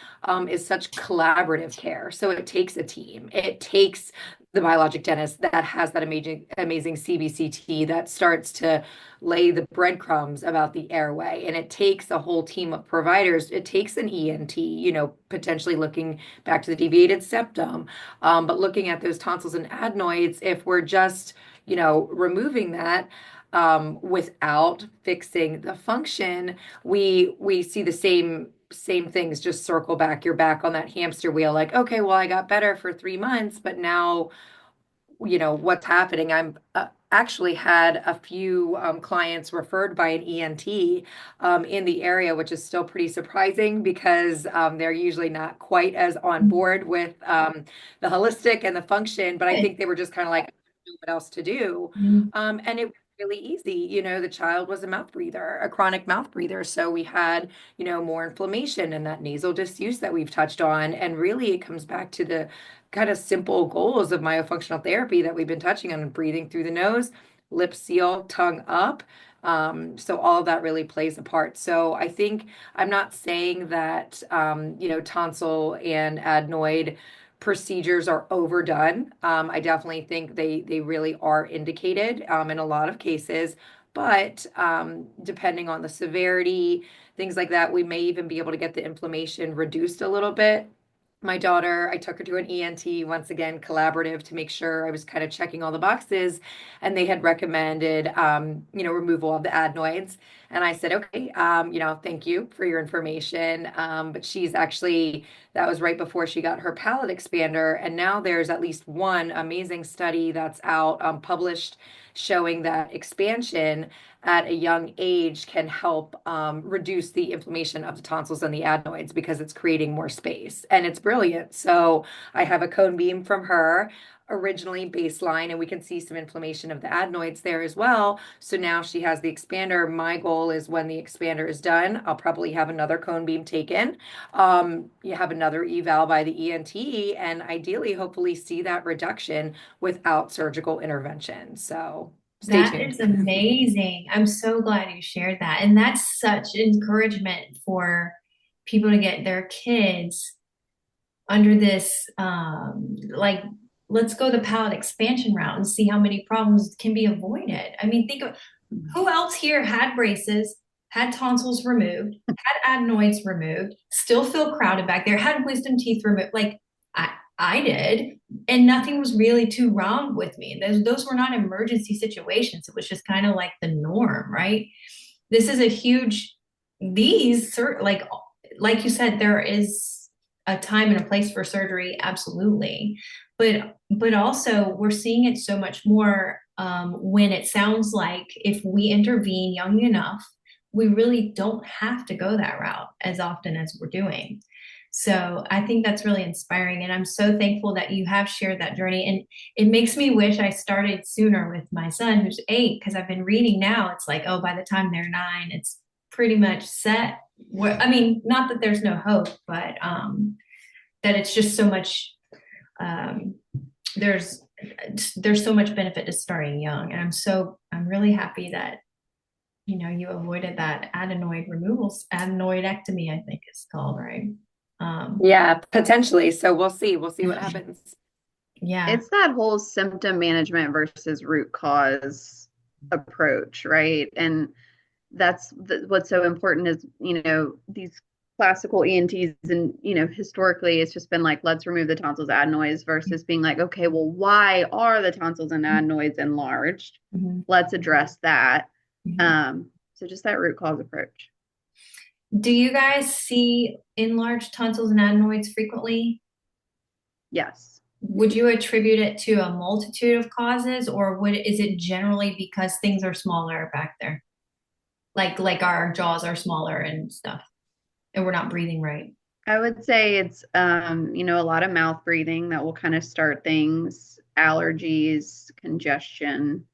is such collaborative care. So it takes a team. It takes the biologic dentist that has that amazing CBCT that starts to lay the breadcrumbs about the airway. And it takes a whole team of providers. It takes an ENT, potentially looking back to the deviated septum, but looking at those tonsils and adenoids, if we're just, removing that, without fixing the function, we see the same things just circle back. You're back on that hamster wheel, like, okay, well, I got better for 3 months, but now what's happening. I'm actually had a few clients referred by an ENT in the area, which is still pretty surprising because they're usually not quite as on board with the holistic and the function. But I Good. think they were just kind of like, I don't know what else to do. Mhm. And it was really easy. The child was a mouth breather, a chronic mouth breather. So we had, more inflammation and that nasal disuse that we've touched on. And really, it comes back to the kind of simple goals of myofunctional therapy that we've been touching on: breathing through the nose, lip seal, tongue up. So all of that really plays a part. So I think I'm not saying that tonsil and adenoid procedures are overdone. I definitely think they really are indicated in a lot of cases. But depending on the severity, things like that, we may even be able to get the inflammation reduced a little bit my daughter, I took her to an ENT, once again, collaborative, to make sure I was kind of checking all the boxes. And they had recommended, removal of the adenoids. And I said, okay, thank you for your information. But she's actually, that was right before she got her palate expander. And now there's at least one amazing study that's out, published, showing that expansion at a young age can help reduce the inflammation of the tonsils and the adenoids because it's creating more space. And it's brilliant. So I have a cone beam from her, originally baseline, and we can see some inflammation of the adenoids there as well. So now she has the expander. My goal is, when the expander is done, I'll probably have another cone beam taken. You have another eval by the ENT, and ideally, hopefully, see that reduction without surgical intervention. So stay That tuned. is amazing. I'm so glad you shared that. And that's such encouragement for people to get their kids under this, like, let's go the palate expansion route and see how many problems can be avoided. I mean, think of who else here had braces, had tonsils removed, had adenoids removed, still feel crowded back there, had wisdom teeth removed. Like I did, and nothing was really too wrong with me. Those were not emergency situations. It was just kind of like the norm, right? This is a huge, like you said, there is a time and a place for surgery, absolutely. But also we're seeing it so much more when it sounds like if we intervene young enough, we really don't have to go that route as often as we're doing. So I think that's really inspiring. And I'm so thankful that you have shared that journey. And it makes me wish I started sooner with my son, who's 8, because I've been reading now. It's like, oh, by the time they're 9, it's pretty much set. I mean, not that there's no hope, but that it's just so much, um, there's so much benefit to starting young. And I'm really happy that, you avoided that adenoidectomy, I think it's called, right? Yeah, potentially. So we'll see. We'll see what happens. Yeah. It's that whole symptom management versus root cause approach, right? And that's what's so important is, these classical ENTs and, historically it's just been like, let's remove the tonsils adenoids versus being like, okay, well, why are the tonsils and adenoids enlarged? Mm-hmm. Let's address that. Mm-hmm. So just that root cause approach. Do you guys see enlarged tonsils and adenoids frequently? Yes. Would you attribute it to a multitude of causes, or is it generally because things are smaller back there? Like our jaws are smaller and stuff, and we're not breathing right. I would say it's, a lot of mouth breathing that will kind of start things, allergies, congestion.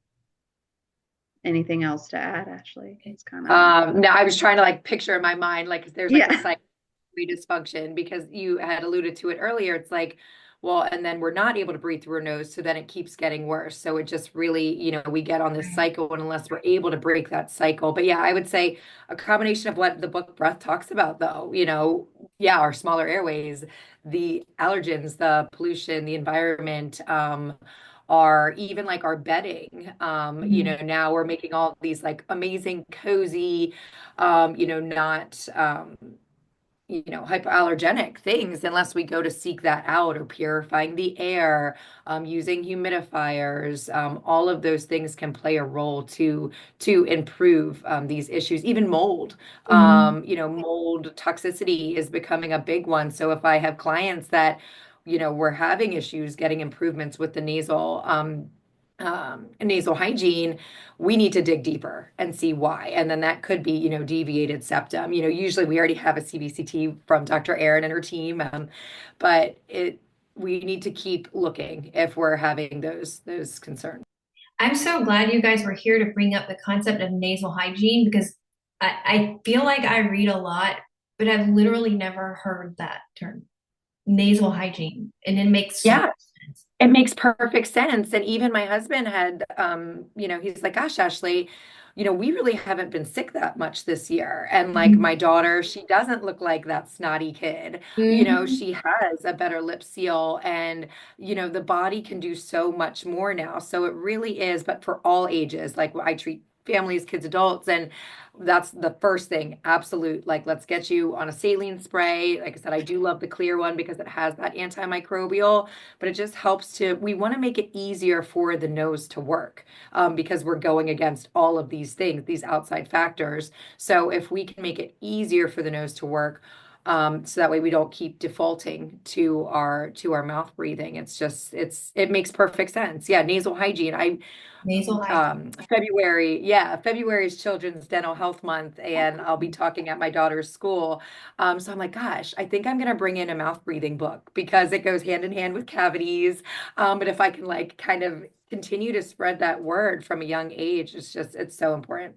Anything else to add, Ashley? It's kind of, No, I was trying to like picture in my mind, like there's like a yeah. cycle dysfunction, because you had alluded to it earlier. It's like, well, and then we're not able to breathe through our nose, so then it keeps getting worse. So it just really, we get on this Right. cycle, and unless we're able to break that cycle. But yeah, I would say a combination of what the book Breath talks about, though, yeah, our smaller airways, the allergens, the pollution, the environment, are even like our bedding. Mhm. Now we're making all these like amazing, cozy, not hypoallergenic things, unless we go to seek that out, or purifying the air, using humidifiers. All of those things can play a role to improve these issues. Even mold, Mhm. mold toxicity is becoming a big one. So if I have clients that, we're having issues getting improvements with the nasal hygiene, we need to dig deeper and see why. And then that could be, deviated septum. Usually we already have a CBCT from Dr. Erin and her team, but we need to keep looking if we're having those concerns. I'm so glad you guys were here to bring up the concept of nasal hygiene, because I feel like I read a lot, but I've literally never heard that term, nasal hygiene, and it makes so much Yeah, sense. it makes perfect sense. And even my husband had, he's like, gosh, Ashley, we really haven't been sick that much this year. And like Mhm. my daughter, she doesn't look like that snotty kid. Mhm. She has a better lip seal, and, the body can do so much more now. So it really is, but for all ages, like I treat families, kids, adults. And that's the first thing. Absolute. Like, let's get you on a saline spray. Like I said, I do love the clear one because it has that antimicrobial, but it just helps we want to make it easier for the nose to work, because we're going against all of these things, these outside factors. So if we can make it easier for the nose to work, so that way we don't keep defaulting to our mouth breathing. It makes perfect sense. Yeah, nasal hygiene. Nasal hygiene. February is Children's Dental Health Month, and I'll be talking at my daughter's school. So I'm like, gosh, I think I'm gonna bring in a mouth breathing book because it goes hand in hand with cavities. But if I can like kind of continue to spread that word from a young age, it's so important.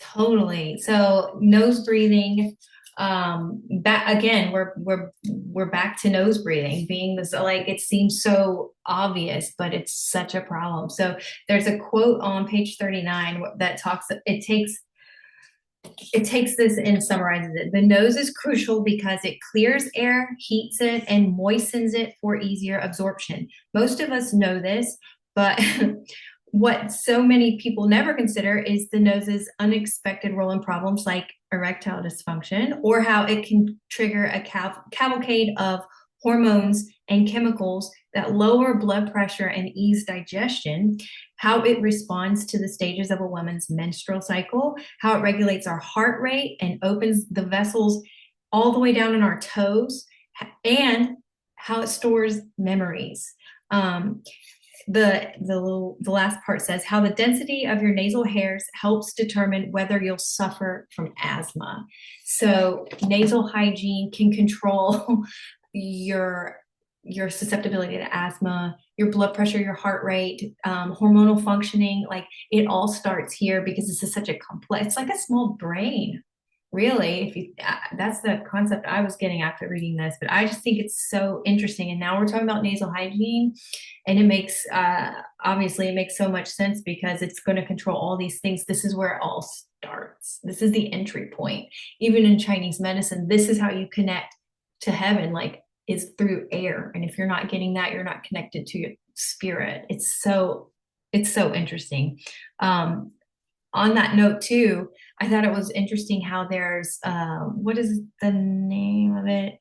Totally. So nose breathing, back again, we're back to nose breathing being this, like, it seems so obvious, but it's such a problem. So there's a quote on page 39 that it takes this and summarizes it. The nose is crucial because it clears air, heats it, and moistens it for easier absorption. Most of us know this, but what so many people never consider is the nose's unexpected role in problems like erectile dysfunction, or how it can trigger a cavalcade of hormones and chemicals that lower blood pressure and ease digestion, how it responds to the stages of a woman's menstrual cycle, how it regulates our heart rate and opens the vessels all the way down in our toes, and how it stores memories. The last part says how the density of your nasal hairs helps determine whether you'll suffer from asthma. So nasal hygiene can control your susceptibility to asthma, your blood pressure, your heart rate, hormonal functioning. Like, it all starts here because this is such a complex, it's like a small brain, really. If you That's the concept I was getting after reading this, but I just think it's so interesting. And now we're talking about nasal hygiene, and it makes obviously it makes so much sense because it's going to control all these things. This is where it all starts. This is the entry point. Even in Chinese medicine, this is how you connect to heaven, like, is through air. And if you're not getting that, you're not connected to your spirit. It's so interesting. On that note too, I thought it was interesting how there's what is the name of it?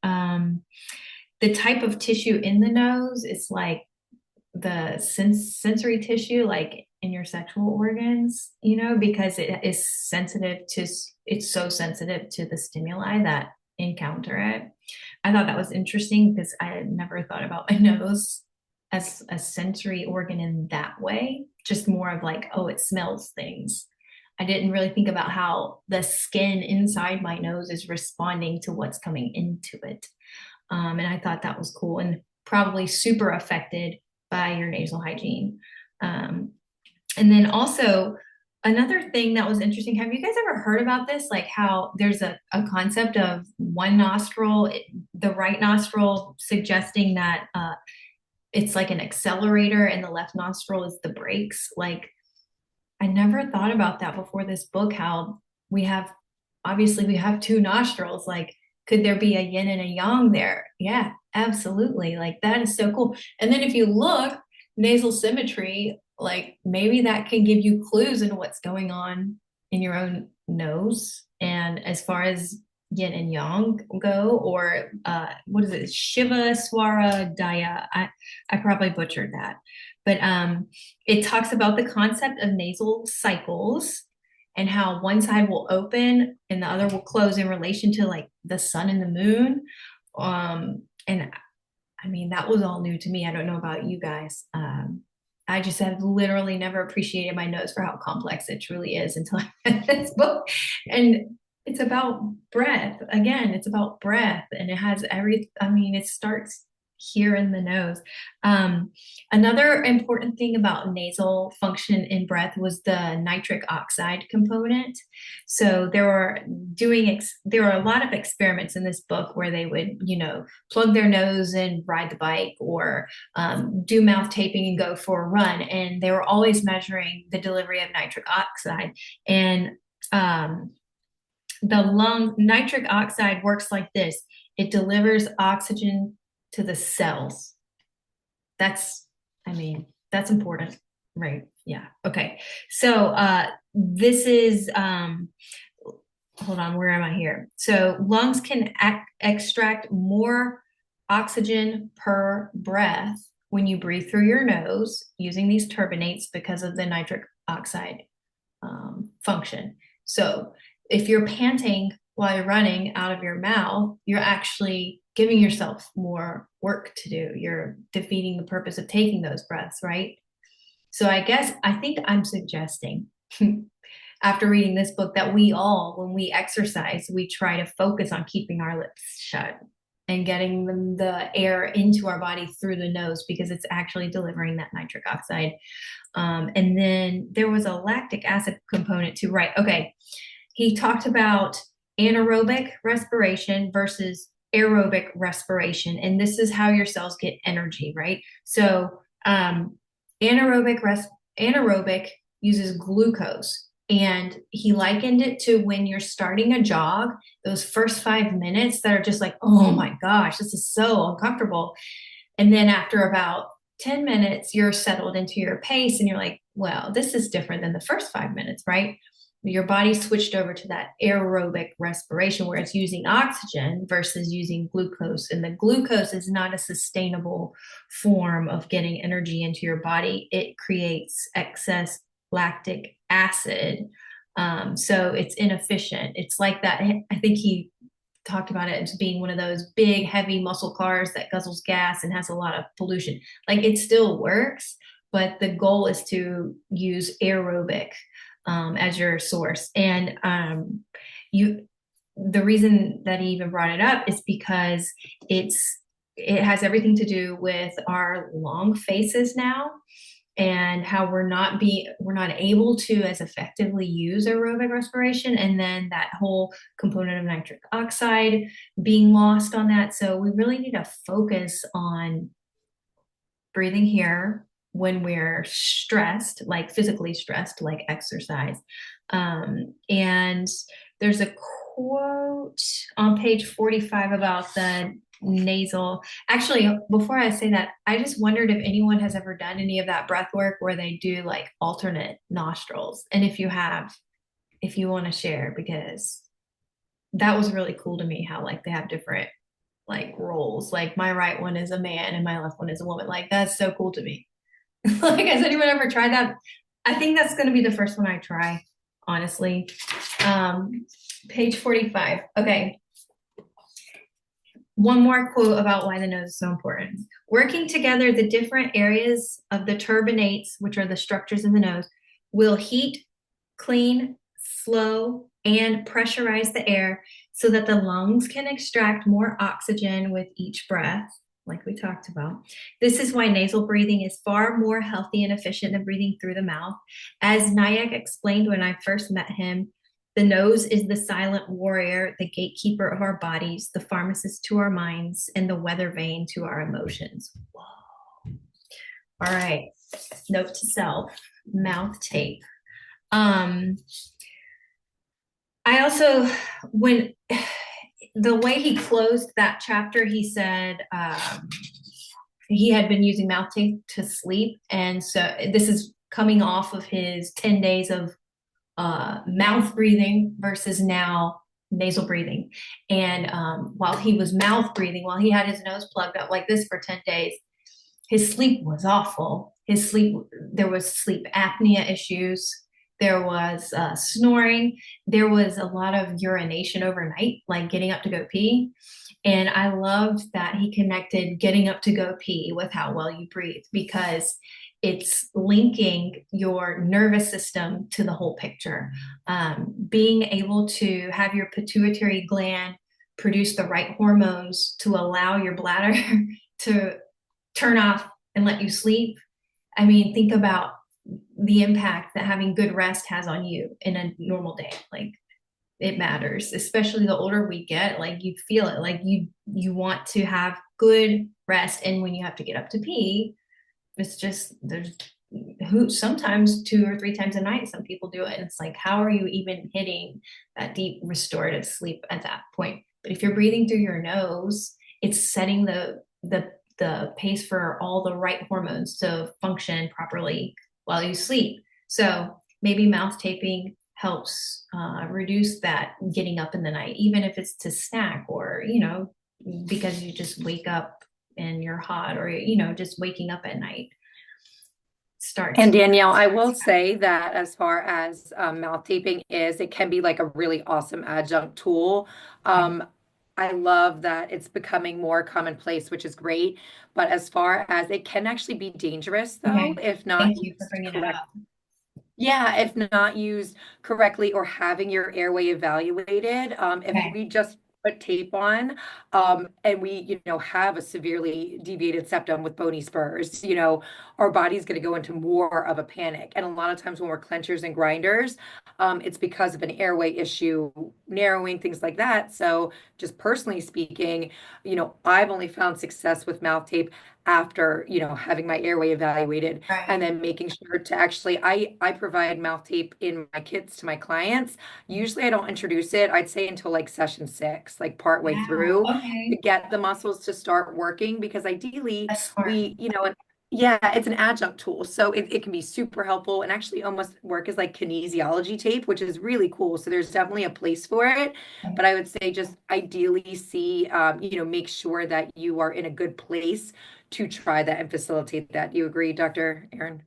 The type of tissue in the nose is like the sensory tissue, like in your sexual organs, because it's so sensitive to the stimuli that encounter it. I thought that was interesting because I had never thought about my nose as a sensory organ in that way, just more of like, oh, it smells things. I didn't really think about how the skin inside my nose is responding to what's coming into it. And I thought that was cool and probably super affected by your nasal hygiene. And then also, another thing that was interesting, have you guys ever heard about this? Like, how there's a concept of one nostril, the right nostril suggesting that it's like an accelerator and the left nostril is the brakes. Like, I never thought about that before this book, how obviously we have two nostrils. Like, could there be a yin and a yang there? Yeah, absolutely. Like, that is so cool. And then if you look, nasal symmetry, like, maybe that can give you clues into what's going on in your own nose. And as far as yin and yang go, or what is it? Shiva Swara Daya. I probably butchered that. But it talks about the concept of nasal cycles and how one side will open and the other will close in relation to like the sun and the moon. And I mean, that was all new to me. I don't know about you guys. I just have literally never appreciated my nose for how complex it truly is until I read this book. And it's about breath. Again, it's about breath, and it has it starts here in the nose. Another important thing about nasal function in breath was the nitric oxide component. So there were a lot of experiments in this book where they would, plug their nose and ride the bike, or do mouth taping and go for a run. And they were always measuring the delivery of nitric oxide. And the nitric oxide works like this. It delivers oxygen to the cells. That's important. Right. Yeah. Okay. So this is hold on, where am I here? So lungs can extract more oxygen per breath when you breathe through your nose using these turbinates because of the nitric oxide function. So if you're panting while you're running out of your mouth, you're actually giving yourself more work to do. You're defeating the purpose of taking those breaths, right? So I think I'm suggesting after reading this book that we all, when we exercise, we try to focus on keeping our lips shut and getting the air into our body through the nose because it's actually delivering that nitric oxide. And then there was a lactic acid component too, right? Okay. He talked about anaerobic respiration versus aerobic respiration. And this is how your cells get energy, right? So anaerobic uses glucose. And he likened it to when you're starting a jog, those first 5 minutes that are just like, oh my gosh, this is so uncomfortable. And then after about 10 minutes, you're settled into your pace and you're like, well, this is different than the first 5 minutes, right? Your body switched over to that aerobic respiration where it's using oxygen versus using glucose. And the glucose is not a sustainable form of getting energy into your body. It creates excess lactic acid. So it's inefficient. It's like that. I think he talked about it as being one of those big, heavy muscle cars that guzzles gas and has a lot of pollution. Like it still works, but the goal is to use aerobic as your source. And the reason that he even brought it up is because it has everything to do with our long faces now and how we're not able to as effectively use aerobic respiration, and then that whole component of nitric oxide being lost on that. So we really need to focus on breathing here when we're stressed, like physically stressed, like exercise. And there's a quote on page 45 about the nasal. Actually, before I say that, I just wondered if anyone has ever done any of that breath work where they do like alternate nostrils. And if you have, if you want to share, because that was really cool to me how like they have different like roles. Like my right one is a man and my left one is a woman. Like that's so cool to me. Like, has anyone ever tried that? I think that's going to be the first one I try, honestly. Page 45. Okay. One more quote about why the nose is so important. Working together, the different areas of the turbinates, which are the structures in the nose, will heat, clean, slow, and pressurize the air so that the lungs can extract more oxygen with each breath, like we talked about. This is why nasal breathing is far more healthy and efficient than breathing through the mouth. As Nyack explained when I first met him, the nose is the silent warrior, the gatekeeper of our bodies, the pharmacist to our minds, and the weather vane to our emotions. Whoa. All right. Note to self, mouth tape. I also, when the way he closed that chapter, he said he had been using mouth tape to sleep. And so this is coming off of his 10 days of mouth breathing versus now nasal breathing. And while he was mouth breathing, while he had his nose plugged up like this for 10 days, his sleep was awful. There was sleep apnea issues. There was snoring. There was a lot of urination overnight, like getting up to go pee. And I loved that he connected getting up to go pee with how well you breathe, because it's linking your nervous system to the whole picture. Being able to have your pituitary gland produce the right hormones to allow your bladder to turn off and let you sleep. I mean, think about the impact that having good rest has on you in a normal day. Like, it matters, especially the older we get. Like, you feel it, like you want to have good rest. And when you have to get up to pee, it's just, there's who sometimes 2 or 3 times a night some people do it, and it's like, how are you even hitting that deep restorative sleep at that point? But if you're breathing through your nose, it's setting the pace for all the right hormones to function properly while you sleep. So maybe mouth taping helps reduce that getting up in the night, even if it's to snack or, because you just wake up and you're hot or, just waking up at night starts. And Danielle, I will say that as far as mouth taping is, it can be like a really awesome adjunct tool. Um, I love that it's becoming more commonplace, which is great. But as far as it can actually be dangerous, though, Okay. if not Thank you for used bringing that correctly. up. Yeah, if not used correctly or having your airway evaluated, if Okay. we just put tape on, and we, have a severely deviated septum with bony spurs, our body's going to go into more of a panic. And a lot of times when we're clenchers and grinders, it's because of an airway issue, narrowing, things like that. So just personally speaking, I've only found success with mouth tape after, having my airway evaluated Right. and then making sure to actually I provide mouth tape in my kits to my clients. Usually I don't introduce it, I'd say until like session 6, like part way Wow. through to Okay. get the muscles to start working because ideally That's smart. yeah, it's an adjunct tool. So it can be super helpful and actually almost work as like kinesiology tape, which is really cool. So there's definitely a place for it. But I would say just ideally see, make sure that you are in a good place to try that and facilitate that. You agree, Dr. Erin?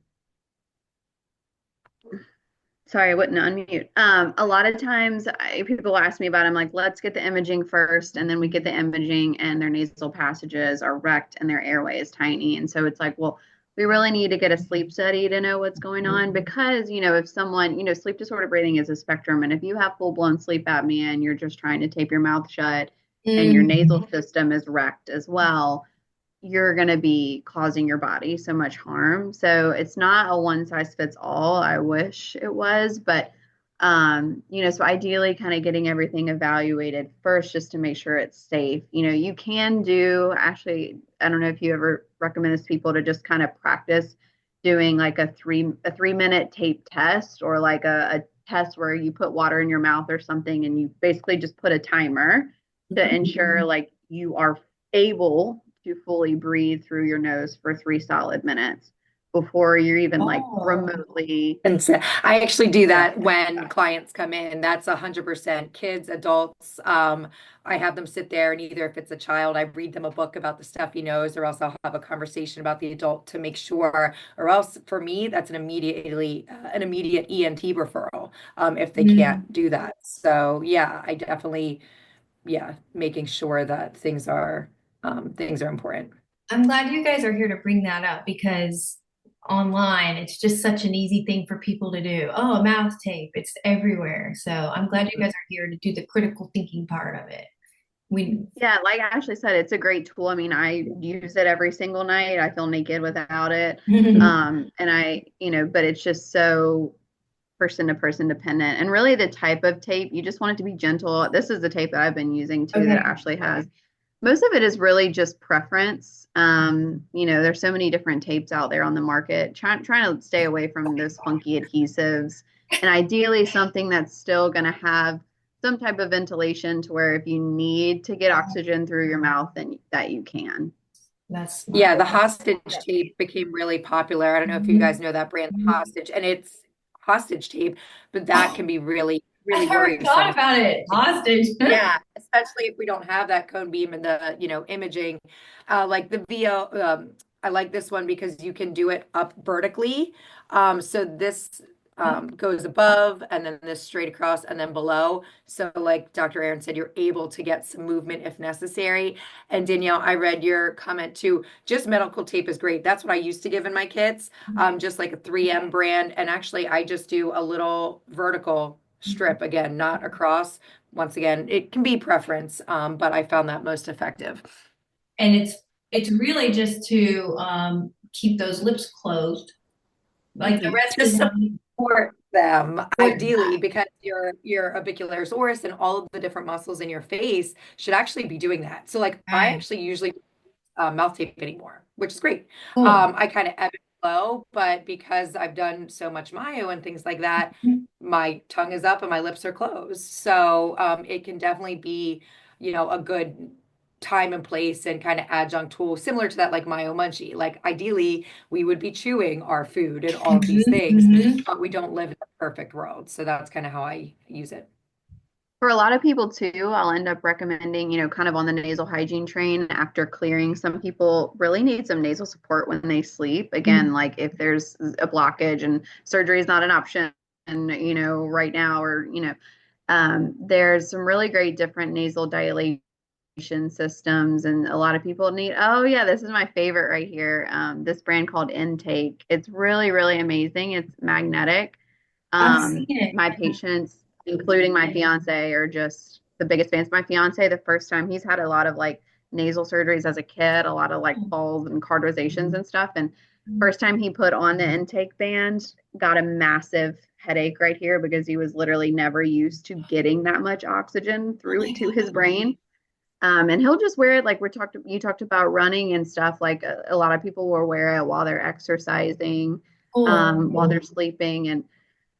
Sorry, I wouldn't unmute. A lot of times people ask me about it. I'm like, let's get the imaging first. And then we get the imaging and their nasal passages are wrecked and their airway is tiny. And so it's like, well, we really need to get a sleep study to know what's going on because, if someone, sleep disorder breathing is a spectrum. And if you have full blown sleep apnea and you're just trying to tape your mouth shut and your nasal system is wrecked as well, you're going to be causing your body so much harm. So it's not a one size fits all. I wish it was, but so ideally kind of getting everything evaluated first just to make sure it's safe. You can do actually, I don't know if you ever recommend this to people to just kind of practice doing like a 3 minute tape test or like a test where you put water in your mouth or something and you basically just put a timer to ensure like you are able to fully breathe through your nose for 3 solid minutes before you're even like Oh. remotely. And so I actually do Yeah. that when clients come in. That's 100% kids, adults. I have them sit there and either if it's a child, I read them a book about the stuff he knows, or else I'll have a conversation about the adult to make sure, or else for me, that's an immediate ENT referral, if they can't do that. So yeah, I definitely, yeah, making sure that things are important. I'm glad you guys are here to bring that up because online it's just such an easy thing for people to do. Oh, mouth tape, it's everywhere. So I'm glad you guys are here to do the critical thinking part of it. We Yeah, like Ashley said, it's a great tool. I mean, I use it every single night. I feel naked without it. And but it's just so person to person dependent. And really the type of tape, you just want it to be gentle. This is the tape that I've been using too that okay. Ashley has. Most of it is really just preference. There's so many different tapes out there on the market. Trying to stay away from those funky adhesives, and ideally something that's still going to have some type of ventilation to where if you need to get oxygen through your mouth, then that you can. That's Yeah, smart. the hostage tape became really popular. I don't know if you guys know that brand, Hostage, and it's hostage tape, but that can be really, I really never thought worrisome. about it. Hostage. Yeah, especially if we don't have that cone beam and the, imaging. Like the VO, I like this one because you can do it up vertically. So this goes above and then this straight across and then below. So like Dr. Aaron said, you're able to get some movement if necessary. And Danielle, I read your comment too. Just medical tape is great. That's what I used to give in my kits, just like a 3M brand. And actually, I just do a little vertical strip again, not across. Once again, it can be preference, but I found that most effective. And it's really just to keep those lips closed. Like the rest To is not support them, important. ideally, because your orbicularis oris and all of the different muscles in your face should actually be doing that. So, like, I Right. actually usually mouth tape anymore, which is great. Cool. I kind of ebb and flow, but because I've done so much myo and things like that, my tongue is up and my lips are closed. So it can definitely be, a good time and place and kind of adjunct tool similar to that, like Myo Munchie. Like ideally, we would be chewing our food and all of these Mhm, things, mhm. but we don't live in a perfect world. So that's kind of how I use it. For a lot of people too, I'll end up recommending, kind of on the nasal hygiene train after clearing. Some people really need some nasal support when they sleep. Again, like if there's a blockage and surgery is not an option, and right now, or there's some really great different nasal dilation systems, and a lot of people need. Oh yeah, this is my favorite right here. This brand called Intake. It's really, really amazing. It's magnetic. I've seen it. My patients, including my fiance, are just the biggest fans. My fiance, the first time he's had a lot of like nasal surgeries as a kid, a lot of like falls and cauterizations and stuff. And first time he put on the intake band, got a massive headache right here because he was literally never used to getting that much oxygen Oh through my to his brain. And he'll just wear it like you talked about running and stuff. Like a lot of people will wear it while they're exercising, God. while they're sleeping. And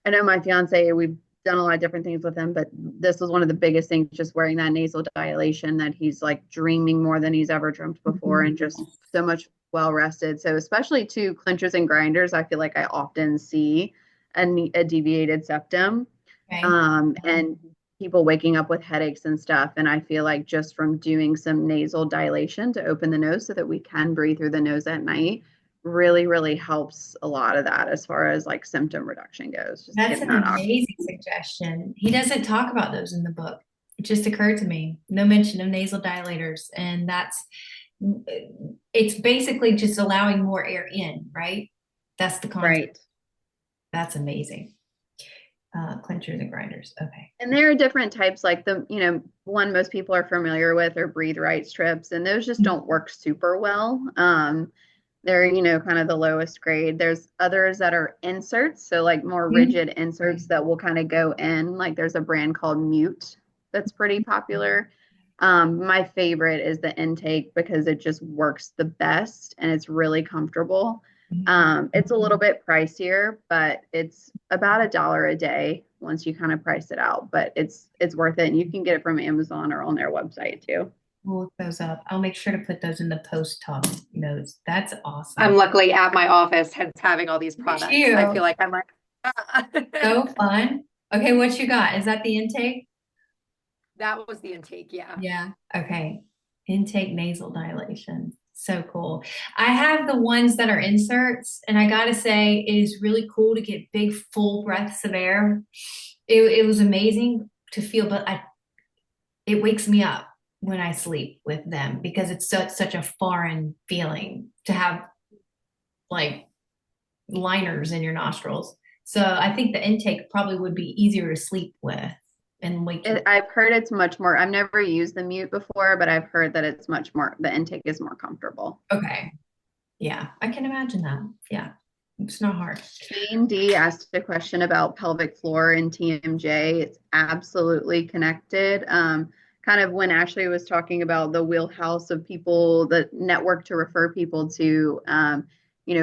I know my fiance, we've done a lot of different things with him, but this was one of the biggest things, just wearing that nasal dilation, that he's like dreaming more than he's ever dreamt before and just so much well rested. So especially to clinchers and grinders, I feel like I often see a deviated septum, Okay. and people waking up with headaches and stuff. And I feel like just from doing some nasal dilation to open the nose so that we can breathe through the nose at night really, really helps a lot of that as far as like symptom reduction goes, just That's getting an that oxygen. amazing suggestion. He doesn't talk about those in the book. It just occurred to me. No mention of nasal dilators. And it's basically just allowing more air in, right? That's the concept. Right. That's amazing. Clinchers and grinders. Okay. And there are different types, like one most people are familiar with are breathe right strips, and those just don't work super well. They're, kind of the lowest grade. There's others that are inserts, so like more rigid inserts that will kind of go in. Like there's a brand called Mute that's pretty popular. My favorite is the intake because it just works the best and it's really comfortable. It's a little bit pricier, but it's about $1 a day once you kind of price it out. But it's worth it, and you can get it from Amazon or on their website too. We'll look those up. I'll make sure to put those in the post talk notes. That's I'm awesome. luckily at my office, hence having all these Look at products. I feel you. like I'm like, ah. So fun. Okay, what you got? Is that the intake? That was the intake. Yeah. Yeah. Okay. Intake nasal dilation. So cool. I have the ones that are inserts, and I gotta say, it is really cool to get big, full breaths of air. It was amazing to feel, but it wakes me up when I sleep with them because it's such a foreign feeling to have like liners in your nostrils. So I think the intake probably would be easier to sleep with and wake you. I've heard it's much more. I've never used the Mute before, but I've heard that it's much more. The intake is more comfortable. Okay. Yeah, I can imagine that. Yeah, it's not hard. Jane D asked a question about pelvic floor and TMJ. It's absolutely connected. Kind of when Ashley was talking about the wheelhouse of people, the network to refer people to,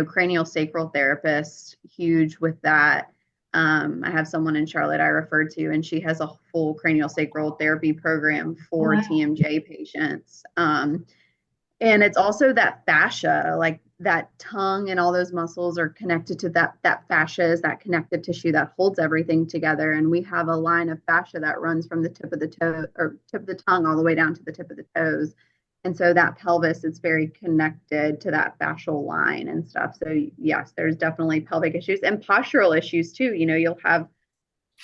cranial sacral therapists, huge with that. I have someone in Charlotte I refer to, and she has a full cranial sacral therapy program Oh, for wow. TMJ patients. And it's also that fascia, like that tongue and all those muscles are connected to that fascia is that connective tissue that holds everything together. And we have a line of fascia that runs from the tip of the toe or tip of the tongue all the way down to the tip of the toes. And so that pelvis is very connected to that fascial line and stuff. So yes, there's definitely pelvic issues and postural issues too. You'll have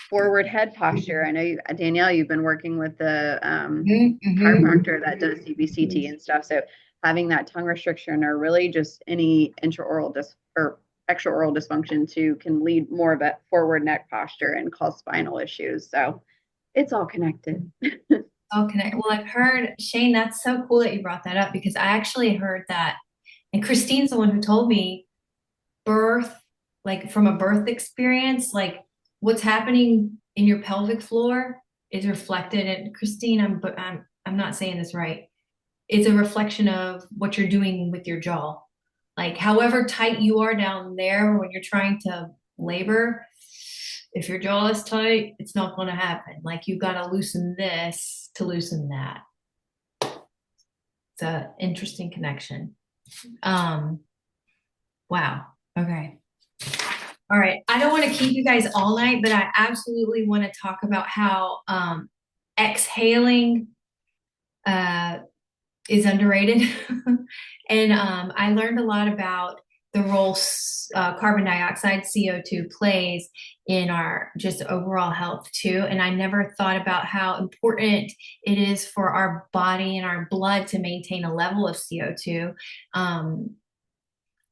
forward head posture. I know Danielle, you've been working with the chiropractor that does CBCT and stuff. So having that tongue restriction or really just any intraoral or extraoral dysfunction too can lead more of a forward neck posture and cause spinal issues. So it's all connected. Okay. Well, I've heard, Shane, that's so cool that you brought that up because I actually heard that, and Christine's the one who told me birth, like from a birth experience, like what's happening in your pelvic floor is reflected. And Christine, I'm not saying this right. It's a reflection of what you're doing with your jaw. Like however tight you are down there when you're trying to labor, if your jaw is tight, it's not going to happen. Like you got to loosen this to loosen that. It's an interesting connection. Wow. Okay. All right. I don't want to keep you guys all night, but I absolutely want to talk about how exhaling is underrated. And I learned a lot about the role carbon dioxide, CO2, plays in our just overall health too. And I never thought about how important it is for our body and our blood to maintain a level of CO2.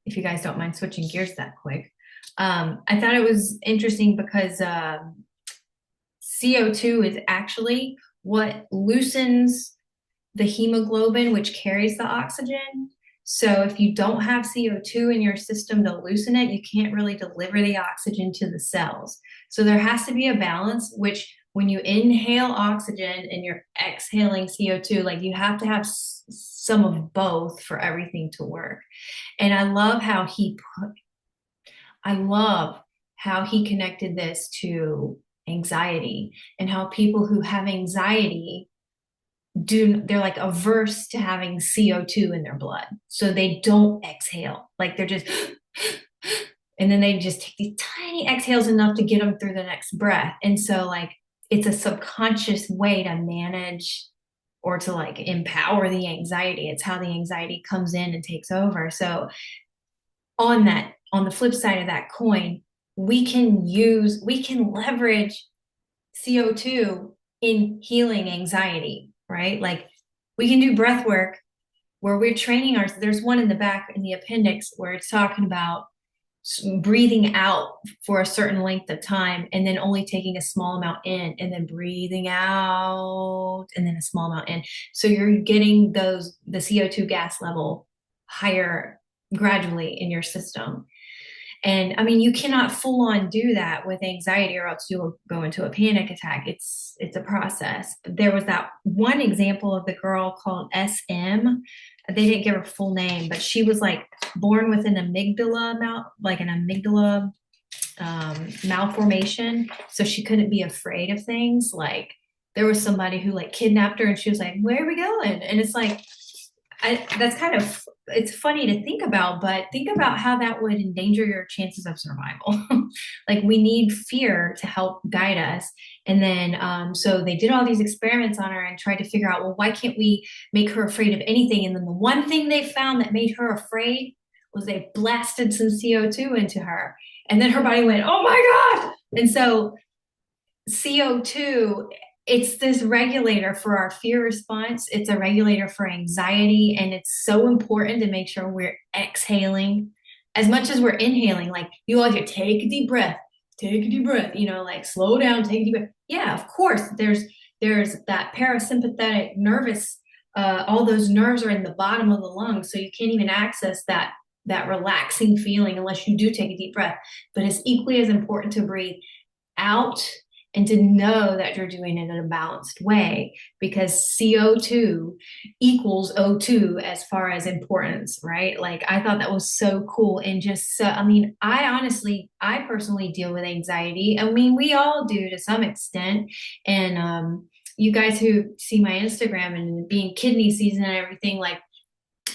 If you guys don't mind switching gears that quick. I thought it was interesting because CO2 is actually what loosens the hemoglobin, which carries the oxygen. So if you don't have CO2 in your system to loosen it, you can't really deliver the oxygen to the cells. So there has to be a balance, which when you inhale oxygen and you're exhaling CO2, like you have to have some of both for everything to work. And I love how he connected this to anxiety, and how people who have anxiety they're like averse to having CO2 in their blood. So they don't exhale. Like they're just, and then they just take these tiny exhales enough to get them through the next breath. And so like, it's a subconscious way to manage or to like empower the anxiety. It's how the anxiety comes in and takes over. So on the flip side of that coin, we can leverage CO2 in healing anxiety, right? Like we can do breath work where we're training there's one in the back in the appendix where it's talking about breathing out for a certain length of time and then only taking a small amount in and then breathing out and then a small amount in. So you're getting the CO2 gas level higher gradually in your system. And I mean, you cannot full on do that with anxiety or else you'll go into a panic attack. It's a process. But there was that one example of the girl called SM. They didn't give her full name, but she was like born with an amygdala malformation. So she couldn't be afraid of things. Like there was somebody who like kidnapped her and she was like, where are we going? And it's like, it's funny to think about, but think about how that would endanger your chances of survival. Like we need fear to help guide us. And then, so they did all these experiments on her and tried to figure out, well, why can't we make her afraid of anything? And then the one thing they found that made her afraid was they blasted some CO2 into her. And then her body went, oh my God. And so CO2, it's this regulator for our fear response. It's a regulator for anxiety. And it's so important to make sure we're exhaling as much as we're inhaling. Like you all hear, take a deep breath, like slow down, take a deep breath. Yeah, of course. There's that parasympathetic nervous, all those nerves are in the bottom of the lungs. So you can't even access that relaxing feeling unless you do take a deep breath. But it's equally as important to breathe out and to know that you're doing it in a balanced way, because CO2 equals O2 as far as importance, right? Like I thought that was so cool. And just so, I mean, I personally deal with anxiety. I mean, we all do to some extent. And you guys who see my Instagram and being kidney season and everything, like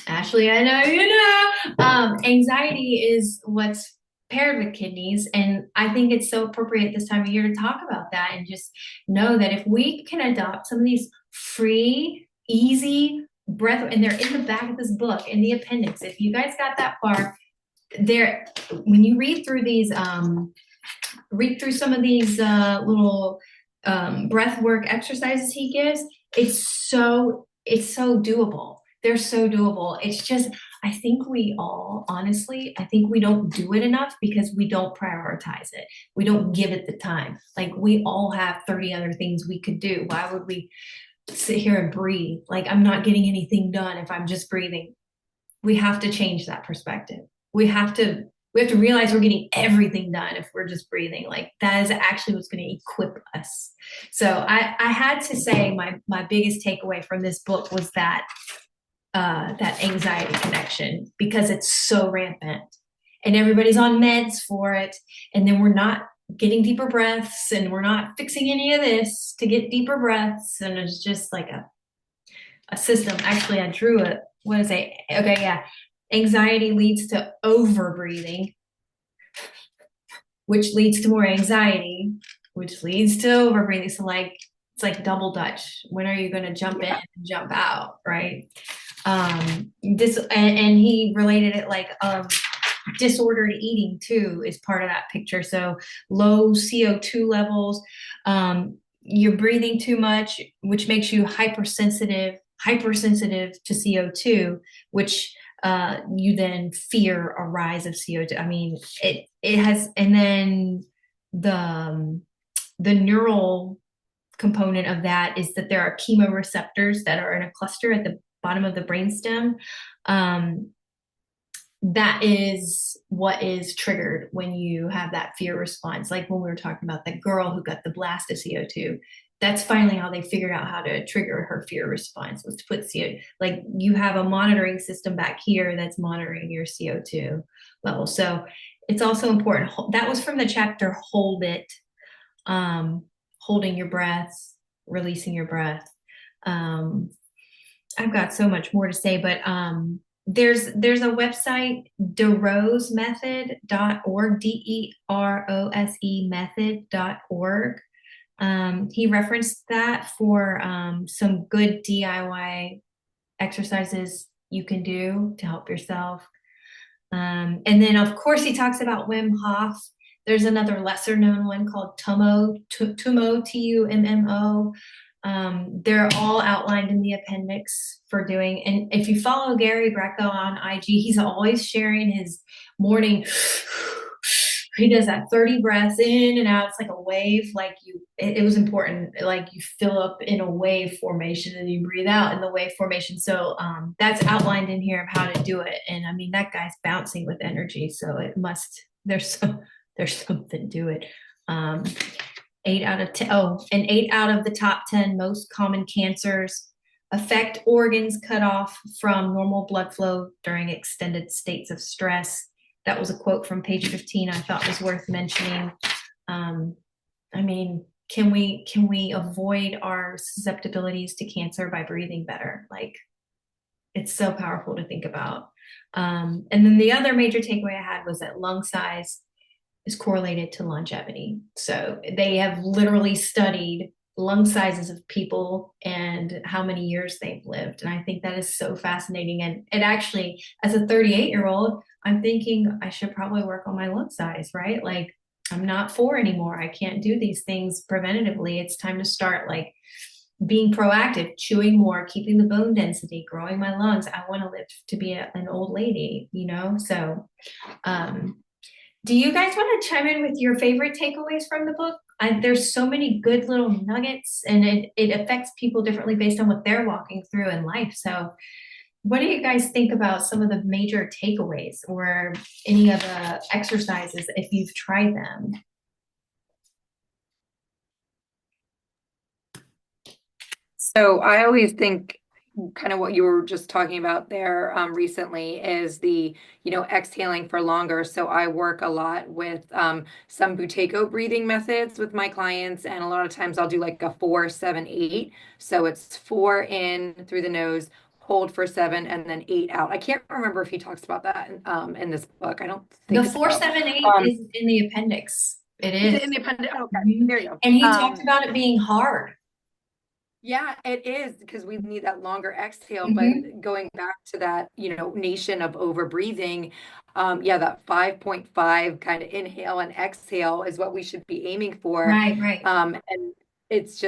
Ashley, I know you know, anxiety is what's paired with kidneys. And I think it's so appropriate this time of year to talk about that and just know that if we can adopt some of these free, easy breath, and they're in the back of this book, in the appendix, if you guys got that far, there, when you read through these, read through some of these little breath work exercises he gives, it's so doable. They're so doable. It's just, I think we all, honestly, I think we don't do it enough because we don't prioritize it. We don't give it the time. Like we all have 30 other things we could do. Why would we sit here and breathe? Like I'm not getting anything done if I'm just breathing. We have to change that perspective. We have to realize we're getting everything done if we're just breathing. Like that is actually what's going to equip us. So I had to say my biggest takeaway from this book was that anxiety connection, because it's so rampant and everybody's on meds for it. And then we're not getting deeper breaths and we're not fixing any of this to get deeper breaths. And it's just like a system. Actually, I drew it. What is it? Okay, yeah. Anxiety leads to over breathing, which leads to more anxiety, which leads to over breathing. So like it's like double Dutch. When are you going to jump in and jump out, right? This and he related it like disordered eating too is part of that picture. So low CO2 levels, you're breathing too much, which makes you hypersensitive to CO2, which you then fear a rise of CO2. I mean, it has, and then the neural component of that is that there are chemoreceptors that are in a cluster at the bottom of the brainstem. That is what is triggered when you have that fear response. Like when we were talking about that girl who got the blast of CO2, that's finally how they figured out how to trigger her fear response, was to put CO2, like you have a monitoring system back here that's monitoring your CO2 level. So it's also important. That was from the chapter Hold It, holding your breath, releasing your breath. I've got so much more to say, but there's a website, derosemethod.org, DEROSE method.org. He referenced that for some good DIY exercises you can do to help yourself. And then of course he talks about Wim Hof. There's another lesser known one called Tummo, Tummo. They're all outlined in the appendix for doing. And if you follow Gary Greco on IG, he's always sharing his morning. He does that 30 breaths in and out. It's like a wave. Like it was important. Like you fill up in a wave formation and you breathe out in the wave formation. So that's outlined in here of how to do it. And I mean, that guy's bouncing with energy. So there's something to it. 8 out of 10. Oh, and 8 out of the top 10 most common cancers affect organs cut off from normal blood flow during extended states of stress. That was a quote from page 15 I thought was worth mentioning. I mean, can we avoid our susceptibilities to cancer by breathing better? Like, it's so powerful to think about. And then the other major takeaway I had was that lung size is correlated to longevity. So they have literally studied lung sizes of people and how many years they've lived. And I think that is so fascinating. And it actually, as a 38-year-old, I'm thinking I should probably work on my lung size, right? Like I'm not 4 anymore. I can't do these things preventatively. It's time to start like being proactive, chewing more, keeping the bone density, growing my lungs. I want to live to be an old lady, you know? So, do you guys want to chime in with your favorite takeaways from the book? There's so many good little nuggets, and it affects people differently based on what they're walking through in life. So what do you guys think about some of the major takeaways or any of the exercises if you've tried them? So I always think kind of what you were just talking about there recently is the, exhaling for longer. So I work a lot with some Buteyko breathing methods with my clients, and a lot of times I'll do like a 4-7-8. So it's 4 in through the nose, hold for 7, and then 8 out. I can't remember if he talks about that in this book. I don't think the 4-7-8 is in the appendix. It is in the appendix. Okay, there you go. And he talked about it being hard. Yeah, it is, because we need that longer exhale. But going back to that, nation of over breathing, that 5.5 kind of inhale and exhale is what we should be aiming for. Right. And it's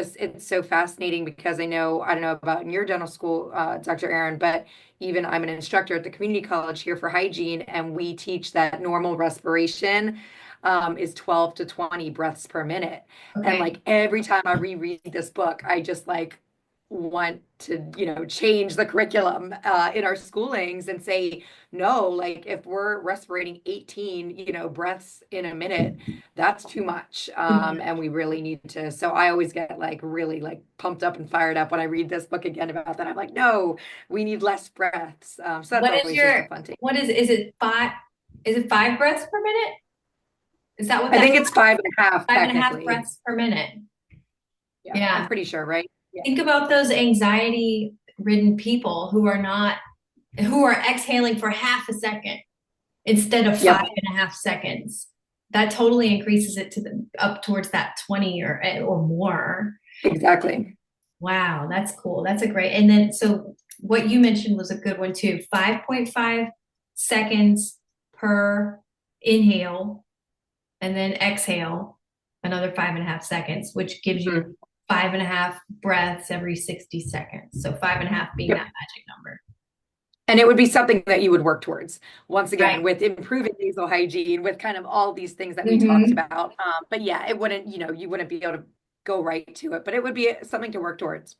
so fascinating because I don't know about in your dental school, Dr. Erin, but even I'm an instructor at the community college here for hygiene, and we teach that normal respiration is 12 to 20 breaths per minute. Okay. And like every time I reread this book, I just like want to, change the curriculum in our schoolings and say, no, like if we're respirating 18, breaths in a minute, that's too much. And we really need to. So I always get like really like pumped up and fired up when I read this book again about that. I'm like, no, we need less breaths. So that's always just a fun take. Is it 5? Is it 5 breaths per minute? Is that what I think it's 5.5 5.5 breaths per minute? Yeah, I'm pretty sure, right? Yeah. Think about those anxiety ridden people who are exhaling for half a second instead of Yep. 5.5 seconds. That totally increases it up towards that 20 or more. Exactly. Wow, that's cool. That's a great. And then, so what you mentioned was a good one too. 5.5 seconds per inhale, and then exhale another 5.5 seconds, which gives you 5.5 breaths every 60 seconds. So 5.5 being Yep. that magic number. And it would be something that you would work towards, once again, Right. with improving nasal hygiene, with kind of all these things that we talked about. But yeah, it wouldn't, you wouldn't be able to go right to it, but it would be something to work towards.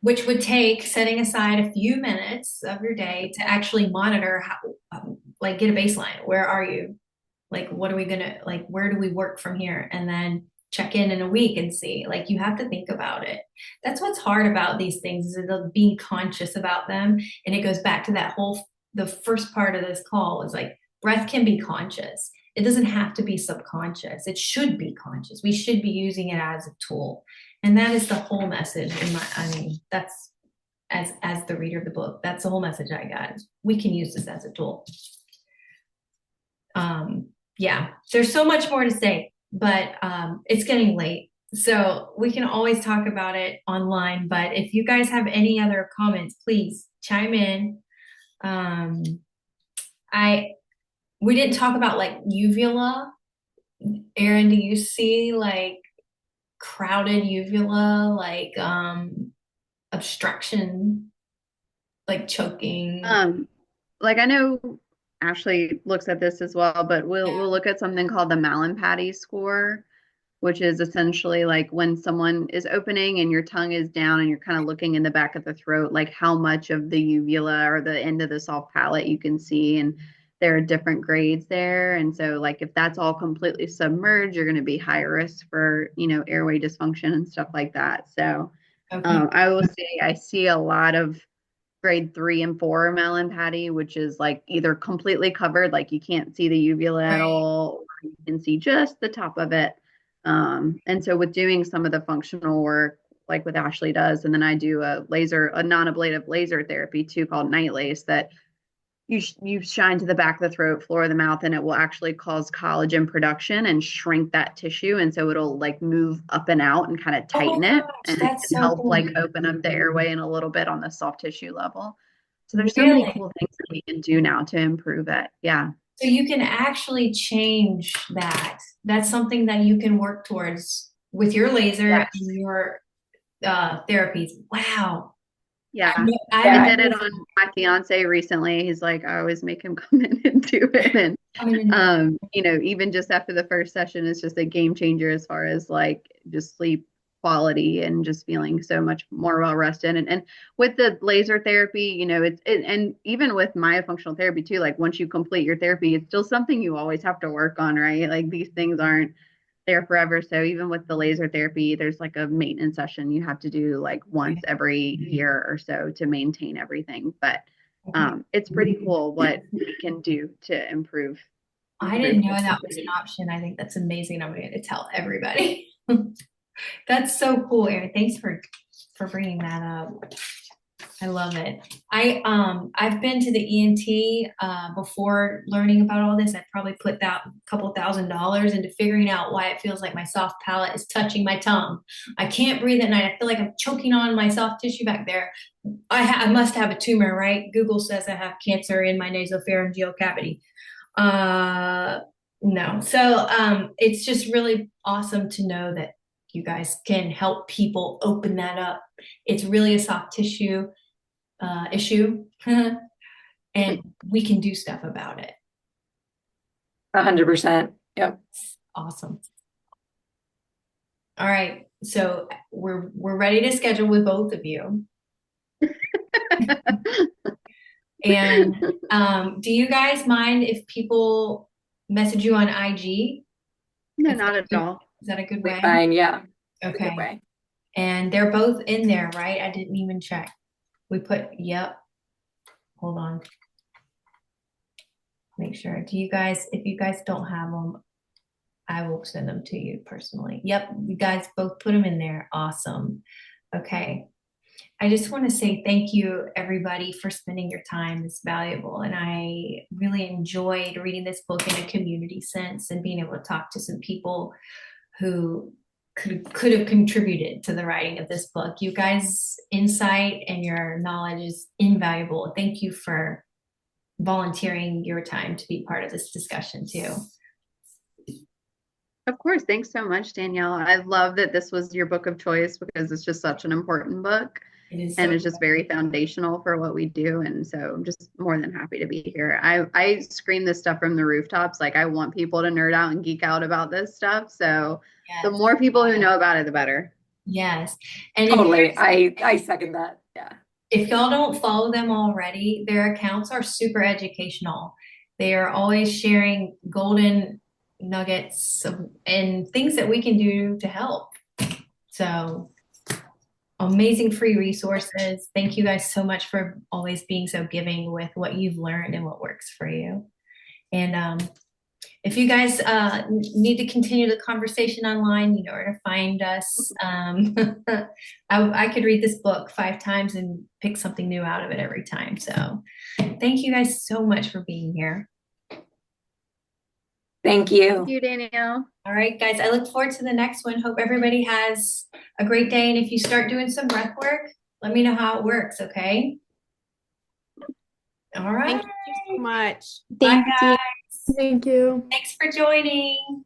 Which would take setting aside a few minutes of your day to actually monitor how, like, get a baseline. Where are you? Like, what are we gonna, like, where do we work from here? And then check in a week and see. Like, you have to think about it. That's what's hard about these things, is being conscious about them. And it goes back to the first part of this call is like, breath can be conscious. It doesn't have to be subconscious. It should be conscious. We should be using it as a tool. And that is the whole message that's, as the reader of the book, that's the whole message I got. We can use this as a tool. Yeah, there's so much more to say, but it's getting late. So we can always talk about it online, but if you guys have any other comments, please chime in. We didn't talk about like uvula. Erin, do you see like crowded uvula, like obstruction, like choking? Like I know Ashley looks at this as well, but we'll look at something called the Mallampati score, which is essentially like when someone is opening and your tongue is down and you're kind of looking in the back of the throat, like how much of the uvula or the end of the soft palate you can see. And there are different grades there. And so like if that's all completely submerged, you're going to be higher risk for, airway dysfunction and stuff like that. So Okay. I will say I see a lot of grade 3 and 4 Mallampati, which is like either completely covered, like you can't see the uvula at Right. all, or you can see just the top of it. And so with doing some of the functional work, like what Ashley does, and then I do a non-ablative laser therapy too, called night lace, that you shine to the back of the throat, floor of the mouth, and it will actually cause collagen production and shrink that tissue. And so it'll like move up and out and kind of Oh tighten my it. gosh, And it that's can so help cool. like open up the airway and a little bit on the soft tissue level. So there's so many Really? cool things that we can do now to improve it. Yeah. So you can actually change that. That's something that you can work towards with your laser Yes. and your therapies. Wow. Yeah. I Yeah. did it on my fiance recently. He's like, I always make him come in and do it. And even just after the first session, it's just a game changer as far as like just sleep quality and just feeling so much more well rested. And with the laser therapy, and even with myofunctional therapy too, like once you complete your therapy, it's still something you always have to work on, right? Like these things aren't there forever. So even with the laser therapy, there's like a maintenance session you have to do like once every year or so to maintain everything. But it's pretty cool what we can do to improve. I didn't know that was an option. I think that's amazing. I'm going to tell everybody. That's so cool, Erin. Thanks for bringing that up. I love it. I've been to the ENT before learning about all this. I probably put that couple $1,000s into figuring out why it feels like my soft palate is touching my tongue. I can't breathe at night. I feel like I'm choking on my soft tissue back there. I must have a tumor, right? Google says I have cancer in my nasopharyngeal cavity. No. So it's just really awesome to know that you guys can help people open that up. It's really a soft tissue issue, and we can do stuff about it. 100%. Yep. Awesome. All right, so we're ready to schedule with both of you. And do you guys mind if people message you on IG? No, not at all. Is that a good way? Fine. Yeah. Okay. Good way. And they're both in there, right? I didn't even check. We put, yep. Hold on. Make sure. If you guys don't have them, I will send them to you personally. Yep, you guys both put them in there. Awesome. Okay. I just want to say thank you, everybody, for spending your time. It's valuable. And I really enjoyed reading this book in a community sense and being able to talk to some people who could have contributed to the writing of this book. You guys' insight and your knowledge is invaluable. Thank you for volunteering your time to be part of this discussion too. Of course. Thanks so much, Danielle. I love that this was your book of choice because it's just such an important book It is and so it's just very foundational for what we do. And so I'm just more than happy to be here. I scream this stuff from the rooftops. Like I want people to nerd out and geek out about this stuff. So the yes, more people who know about it, the better. yes. And Totally. I second that. Yeah. if y'all don't follow them already, their accounts are super educational. They are always sharing golden nuggets and things that we can do to help. So amazing free resources. Thank you guys so much for always being so giving with what you've learned and what works for you. And if you guys need to continue the conversation online, you know where to find us. I could read this book 5 times and pick something new out of it every time. So thank you guys so much for being here. Thank you. Thank you, Danielle. All right, guys, I look forward to the next one. Hope everybody has a great day. And if you start doing some breath work, let me know how it works, okay? All right. Thank you so much. Bye, Thank you. guys. Thank you. Thanks for joining.